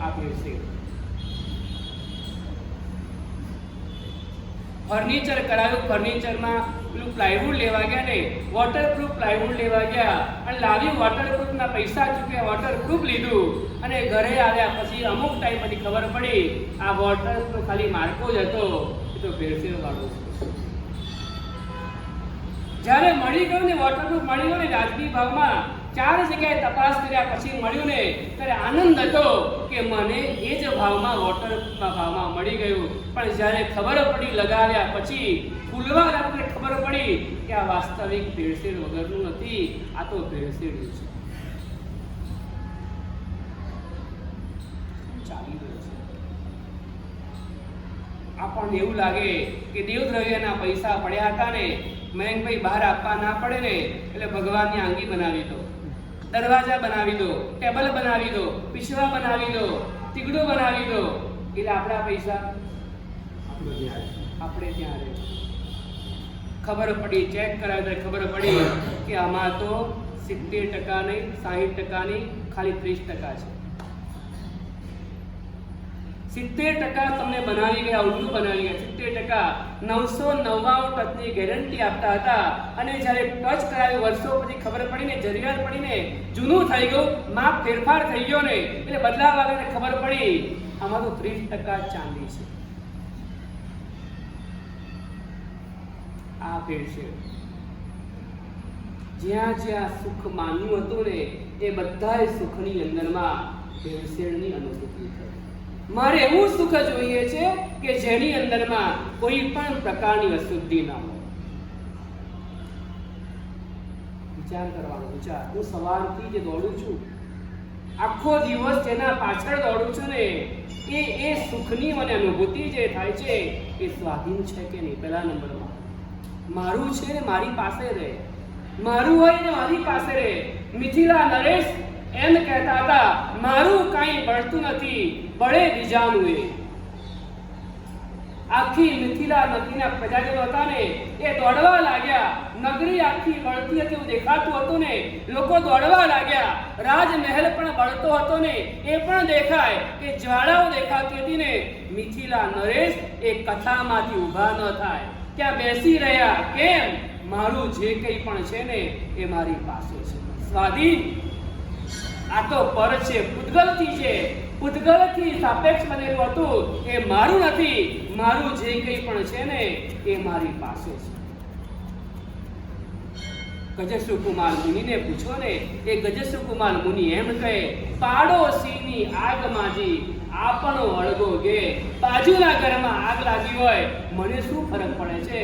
આ ભેળસેળ. ફર્નિચર કરાવ્યું, ફર્નિચરમાં પેલું પ્લાયવુડ લેવા ગયા ને, વોટરપ્રૂફ પ્લાયવુડ લેવા ગયા અને લાવ્યું, વોટરપ્રૂફના પૈસા ચૂક્યા, વોટરપ્રૂફ લીધું અને ઘરે આવ્યા પછી અમુક ટાઈમ પછી ખબર પડી આ વોટરપ્રૂફ ખાલી માર્કો જ હતો, એ તો ભેળસેળ વાળો છે. જ્યારે મળી ગયું ને, વોટરપ્રૂફ મળી ગયું ને વ્યાજબી ભાવમાં, 4 જગ્યાએ તપાસ કર્યા પછી મળ્યું ને, ત્યારે આનંદ હતો કે મને એ જ ભાવમાં વોટરપ્રૂફના ભાવમાં મળી ગયું. પણ જ્યારે ખબર પડી લગાવ્યા પછી ખુલવા લાગ્યું, ખબર પડી કે આ વાસ્તવિક ભેળસેળ વગરનું નથી, આ તો ભેળસેળ છે. ચાલી રહ્યું છે. આપણને એવું લાગે કે દેવદ્રવ્યના પૈસા પડ્યા હતા ને, મયંકભાઈ બહાર આપવા ના પડે ને એટલે ભગવાનની આંગી બનાવી દો, દરવાજા બનાવી દો, ટેબલ બનાવી દો, પીછવા બનાવી દો, તીગડું બનાવી દો. એટલે આપણા પૈસા આપણે ત્યાં રહે. ખબર પડી, ચેક કરાવી ખબર પડી કે આમાં તો 70% નહીં, 60% નહીં, ખાલી 30% છે. 70% તમને બનાવી ગયા, ઉલ્લુ બનાવી ગયા. 70% 999% ગેરંટી આપતા હતા અને જ્યારે ટચ કરાવ્યું વર્ષો પછી ખબર પડી ને, જરૂરિયાત પડી ને, જૂનું થઈ ગયું, માપ ફેરફાર થઈ ગયો ને, એટલે બદલાવ આવ્યો, ખબર પડી આમાં તો 30% ચાંદી છે. આ ભેળસેળ. જ્યાં જ્યાં સુખ માન્યું હતું ને એ બધા સુખની અંદરમાં ભેળસેળની અનુભૂતિ થઈ. મારે એવું સુખ જોઈએ છે કે જેની અંદરમાં કોઈ પણ પ્રકારની અશુદ્ધિ ના હોય. વિચાર કરવાનો, વિચાર. હું સવારથી જે દોડું છું, આખો દિવસ જેના પાછળ દોડું છું ને, એ સુખની મને અનુભૂતિ જે થાય છે એ સ્વાધીન છે કે નહીં? પહેલા નંબરમાં મારું છે ને મારી પાસે રહે, મારું હોય ને મારી પાસે રહે. મિથિલા નરેશ એમ કહેતા હતા, મારું કાંઈ બળતું નથી, બળે બીજાનું. એ આખી મિથિલા નગરીના પ્રજાજનો હતા ને એ દોડવા લાગ્યા. નગરી આખી બળતી હતી એવું દેખાતું હતું ને, લોકો દોડવા લાગ્યા. રાજમહેલ પણ બળતો હતો ને એ પણ દેખાય, એ જ્વાળાઓ દેખાતી હતી ને. મિથિલા નરેશ એ કથામાંથી ઊભા ન થાય, ત્યાં બેસી રહ્યા. કેમ? મારું જે કંઈ પણ છે ને એ મારી પાસે છે. સ્વાધીન. આ તો પર છે, પૂતગલથી છે, પૂતગલથી સાપેક્ષ બનેલું હતું. એ મારું નથી, મારું જે કંઈ પણ છે ને એ મારી પાસે છે. ગજેશ્વર કુમાર મુનિને પૂછો ને, એ ગજેશ્વર કુમાર મુનિ એમ કહે, પાડોશીની આગ માજી આપણો અળગો ગે. બાજુના ઘરમાં આગ લાગી હોય, મને શું ફરક પડે છે?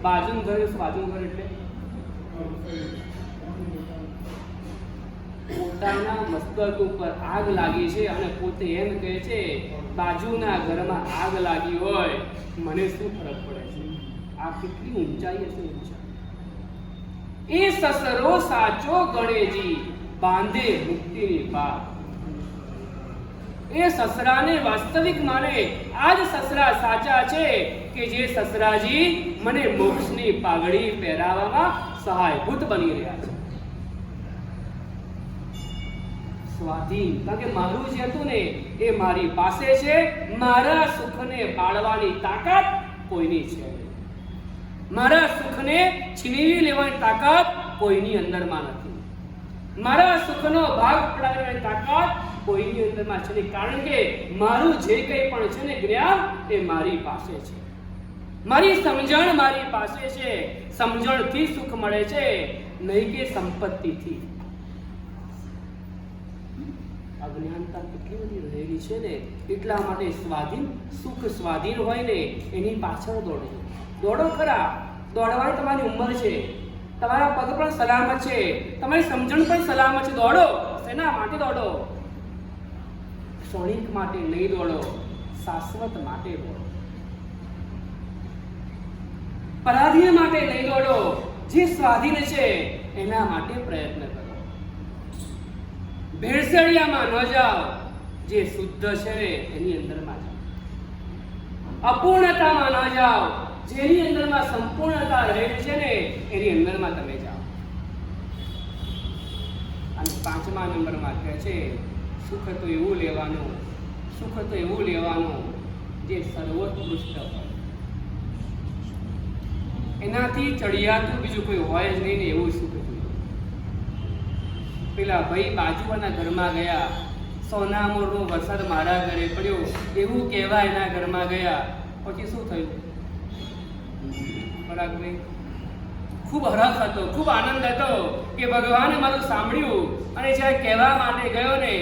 બાજુનું ઘર એટલે પોતાના મસ્તક ઉપર આગ લાગી છે અને પોતે એમ કહે છે બાજુના ઘરમાં આગ લાગી હોય, મને શું ફરક પડે છે? આ કેટલી ઊંચાઈ હશે! ઊંચાઈ. એ સસરો સાચો ગણેજી બાંધે મુક્તિની પાર. એ સસરાને વાસ્તવિક માને. આ જ સસરા સાચા છે કે જે સસરાજી મને મોક્ષની પાઘડી પહેરાવવામાં સહાયભૂત બની રહ્યા છે. સ્વાધીન. કારણ કે મારું જે હતું ને એ મારી પાસે છે. મારા સુખને પાળવાની તાકાત કોઈની છે નહીં. મારા સુખને છીનવી લેવાની તાકાત કોઈની અંદરમાં નથી. મારા સુખનો ભાગ પડાવવાની તાકાત કોઈની અંદરમાં છે નહીં. કારણ કે મારું જે કંઈ પણ છે ને જ્ઞાન એ મારી પાસે છે. મારી સમજણ મારી પાસે છે. સમજણથી સુખ મળે છે, નહીં કે સંપત્તિથી. અજ્ઞાનતા કેટલી બધી રહેલી છે ને, એટલા માટે સ્વાધીન સુખ સ્વાધીન હોય ને એની પાછળ દોડજો. દોડો ખરા. દોડવાની તમારી ઉંમર છે, તમારા પગ પણ સલામત છે, તમારી સમજણ પણ સલામત છે. દોડો. શેના માટે દોડો? ક્ષણિક માટે નહીં દોડો, શાશ્વત માટે દોડો. પરાધીન માટે નહીં દોડો, જે સ્વાધીન છે એના માટે પ્રયત્ન કરો. ભેળસેળિયામાં ન જાઓ, જે શુદ્ધ છે એની અંદરમાં જાઓ. અપૂર્ણતામાં ન જાઓ, જેની અંદરમાં સંપૂર્ણતા રહેલી છે ને એની અંદરમાં તમે જાઓ. અને 5મા નંબરમાં કહે છે, સુખ તો એવું લેવાનું, સુખ તો એવું લેવાનું જે સર્વોત્કૃષ્ટ હોય. એનાથી ચડિયાતું બીજું કોઈ હોય જ નહીં ને એવું સુખ. પેલા ભાઈ બાજુવાના ઘરમાં ગયા, સોના મોરનો વરસાદ મારા ઘરે પડ્યો એવું કહેવા એના ઘરમાં ગયા. પછી શું થયું? પરાગભાઈ ખૂબ હરખ હતો, ખૂબ આનંદ હતો કે ભગવાને મારું સાંભળ્યું. અને જ્યારે કહેવા માટે ગયો ને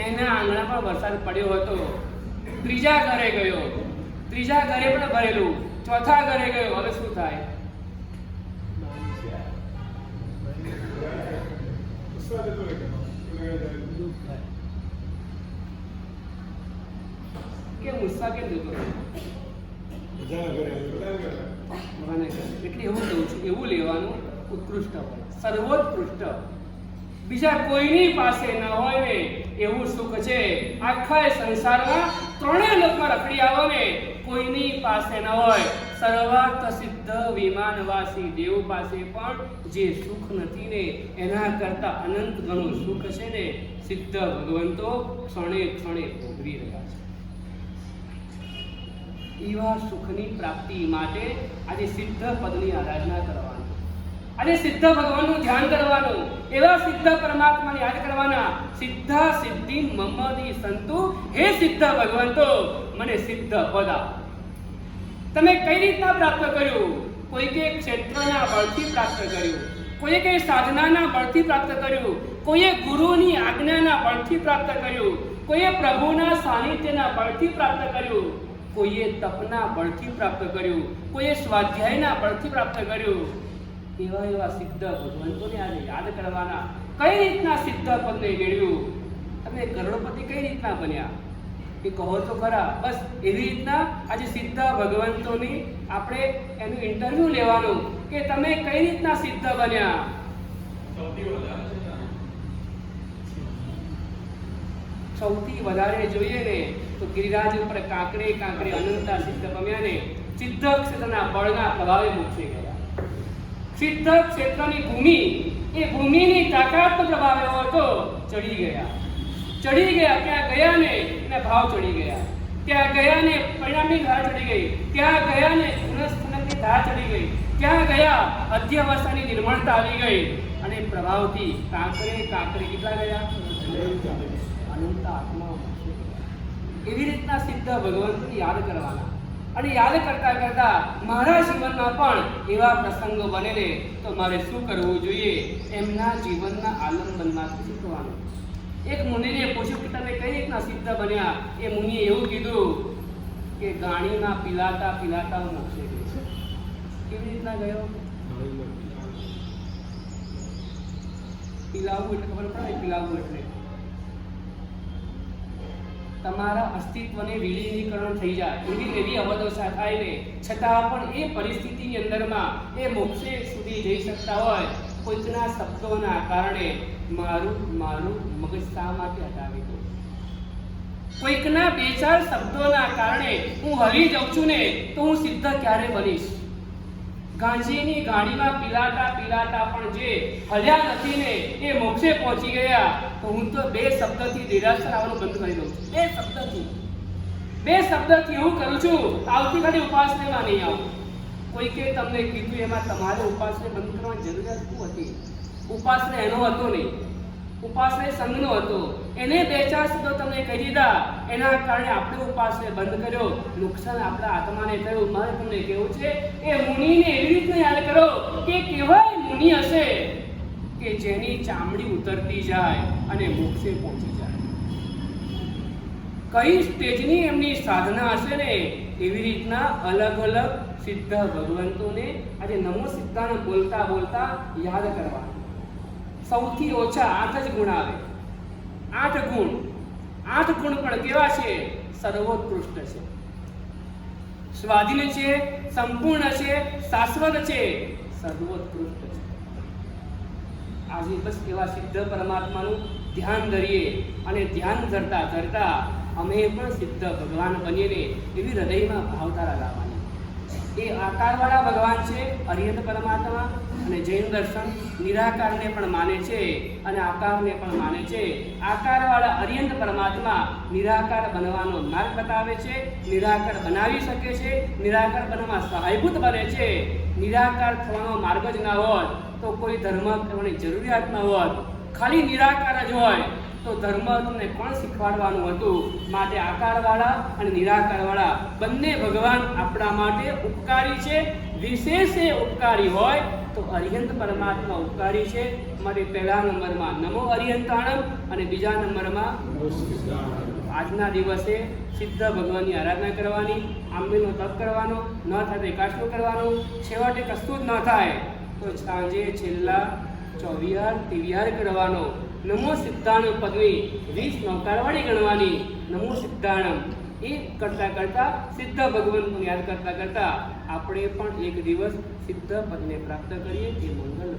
એના આંગણા પર વરસાદ પડ્યો હતો. ત્રીજા ઘરે ગયો, ત્રીજા ઘરે પણ ભરેલું. ચોથા ઘરે ગયો. હવે શું થાય? કેમ ગુસ્સા કેમ જતો? એટલે એવું કહું છું, એવું લેવાનું ઉત્કૃષ્ટ હોય, સર્વોત્કૃષ્ટ. બીજા કોઈની પાસે ન હોય ને એવું સુખ છે. આખા સંસારમાં ત્રણેય લોકમાં રખડી આવો ને કોઈની પાસે ન હોય. સર્વાર્થ સિદ્ધ વિમાનવાસી દેવ પાસે પણ જે સુખ નથી ને એના કરતા અનંત ઘણું સુખ છે ને સિદ્ધ ભગવંતો ક્ષણે ક્ષણે ભોગવી રહ્યા છે. એવા સુખની પ્રાપ્તિ માટે આજે સિદ્ધ પદની આરાધના કરવાની, આજે સિદ્ધ ભગવાનનું ધ્યાન કરવાનું, એવા સિદ્ધ પરમાત્માને યાદ કરવાના. સિદ્ધા સિદ્ધિ મમ્મદી સંતુ, હે સિદ્ધ ભગવંતો મને સિદ્ધ પદ આપો. તમે કઈ રીતના પ્રાપ્ત કર્યું? કોઈ કે ક્ષેત્રના બળથી પ્રાપ્ત કર્યું, કોઈએ કે સાધનાના બળથી પ્રાપ્ત કર્યું, કોઈએ ગુરુની આજ્ઞાના બળથી પ્રાપ્ત કર્યું, કોઈએ પ્રભુના સાનિધ્યના બળથી પ્રાપ્ત કર્યું, કોઈએ તપના બળથી પ્રાપ્ત કર્યું, કોઈએ સ્વાધ્યાયના બળથી પ્રાપ્ત કર્યું. એવા એવા સિદ્ધ ભગવંતોને આજે યાદ કરવાના. કઈ રીતના સિદ્ધ પદને મેળવ્યું? તમે કરોડપતિ કઈ રીતના બન્યા? એ કહો તો ખરા. બસ એવી રીતના આજે સિદ્ધ ભગવંતોની આપણે એનું ઇન્ટરવ્યુ લેવાનું કે તમે કઈ રીતના સિદ્ધ બન્યા. સૌથી વધારે જોઈએ ને તો ગિરિરાજ ઉપર કાંકરે કાંકરે અનંતા સિદ્ધ પામ્યા ને સિદ્ધ ક્ષેત્રના બળના પ્રભાવે મોક્ષે ગયા. સિદ્ધ ક્ષેત્રની ભૂમિ, એ ભૂમિની તાકાતનો પ્રભાવ એવો હતો, ચડી ગયા. ત્યાં ગયા ને એના ભાવ ચડી ગયા. ત્યાં ગયા ને પરિણામની ધાર ચડી ગઈ. ત્યાં ગયા ને ગુણસ્તનની ધાર ચડી ગઈ. ત્યાં ગયા અધ્યાવસ્થાની નિર્મળતા આવી ગઈ અને પ્રભાવથી કાંકરે કાંકરે કેટલા ગયા? અનંત આત્મા. એવી રીતના સિદ્ધ ભગવંતને યાદ કરવાના અને યાદ કરતા કરતા મારા જીવનમાં પણ એવા પ્રસંગો બને ને તો મારે શું કરવું જોઈએ? એમના જીવનના આલંબનમાંથી શીખવાનું. એક મુનિને પૂછ્યું કે તમે કઈ રીતના સિદ્ધ બન્યા? એ મુનિએ એવું કીધું કે ગાણીમાં પીલાતા પીલાતા હું મોક્ષે ગયો. કેવી રીતના ગયો? પીલાવવું એટલે ખબર પડે? પીલાવવું એટલે તમારા અસ્તિત્વને વિલીનીકરણ થઈ જાય એવી અવદશા થાય ને છતાં પણ એ પરિસ્થિતિની અંદરમાં એ મોક્ષે સુધી જઈ શકતા હોય કોઈકના શબ્દોના કારણે મારું મગજ શા માટે હટાવી દઉં? કોઈકના બે ચાર શબ્દોના કારણે હું હલી જાઉં છું ને તો હું સિદ્ધ ક્યારે બનીશ? ગાંધીની ગાડીમાં પીલાતા પણ જે હલ્યા નથી ને એ મોક્ષે પહોંચી ગયા તો હું તો બે શબ્દથી દેરાસર આવવાનું બંધ કરી દઉં છું. બે શબ્દથી હું કરું છું. આવતીકાલે ઉપાસનામાં નહીં આવું. કોઈકે તમને કીધું એમાં તમારે ઉપાસના બંધ કરવાની જરૂરિયાત શું હતી? ઉપાસના એનો હતો નહીં, ઉપાસના સંઘનો હતો. એને બે ચાર શબ્દો તમને કહી દીધા, એના કારણે આપણે ઉપાસના બંધ કર્યો, નુકસાન આપણા આત્માને થયું. મારે તમને કહેવું છે એ મુનિને એવી રીતે યાદ કરો કે કેવાય મુનિ હશે કે જેની ચામડી ઉતરતી જાય અને મોક્ષે પહોંચી જાય. કઈ સ્ટેજની એમની સાધના હશે ને એવી રીતના અલગ અલગ સિદ્ધ ભગવંતોને આજે નમો સિદ્ધાને બોલતા બોલતા યાદ કરવા. સૌથી ઓછા 8 જ ગુણ આવે. 8 ગુણ પણ કેવા છે? સર્વોત્કૃષ્ટ છે, સ્વાધીન છે, સંપૂર્ણ છે, શાશ્વત છે, સર્વોત્કૃષ્ટ છે. આજે બસ એવા સિદ્ધ પરમાત્માનું ધ્યાન ધરીએ અને ધ્યાન ધરતા ધરતા અમે પણ સિદ્ધ ભગવાન બનીને એવી હૃદયમાં ભાવધારા લાવવાની. એ આકારવાળા ભગવાન છે અરિહંત પરમાત્મા, અને જૈન દર્શન નિરાકારને પણ માને છે અને આકારને પણ માને છે. આકારવાળા અરિહંત પરમાત્મા નિરાકાર બનવાનો માર્ગ બતાવે છે, નિરાકાર બનાવી શકે છે, નિરાકાર બનવામાં સહાયભૂત બને છે. નિરાકાર થવાનો માર્ગ જ ના હોત તો કોઈ ધર્મ કરવાની જરૂરિયાત ન હોત. ખાલી નિરાકાર જ હોય તો ધર્મ તમને કોણ શીખવાડવાનું હતું? માટે આકારવાળા અને નિરાકારવાળા બંને ભગવાન આપણા માટે ઉપકારી છે. વિશેષ ઉપકારી હોય તો અરિહંત પરમાત્મા ઉપકારી છે. માટે પહેલા નંબરમાં નમો અરિહંતાણમ અને બીજા નંબરમાં આજના દિવસે સિદ્ધ ભગવાનની આરાધના કરવાની, આંબેનો તપ કરવાનો, ન થાય તો એકાશનો કરવાનું. છેવટે કશું જ ન થાય તો સાંજે છેલ્લા 24 કરવાનો. નમો સિદ્ધાણમ પદવી 20 નૌકારવાળી ગણવાની. નમો સિદ્ધાણમ એ કરતા સિદ્ધ ભગવંતને યાદ કરતા આપણે પણ એક દિવસ સિદ્ધ પદને પ્રાપ્ત કરીએ. એ મંગલ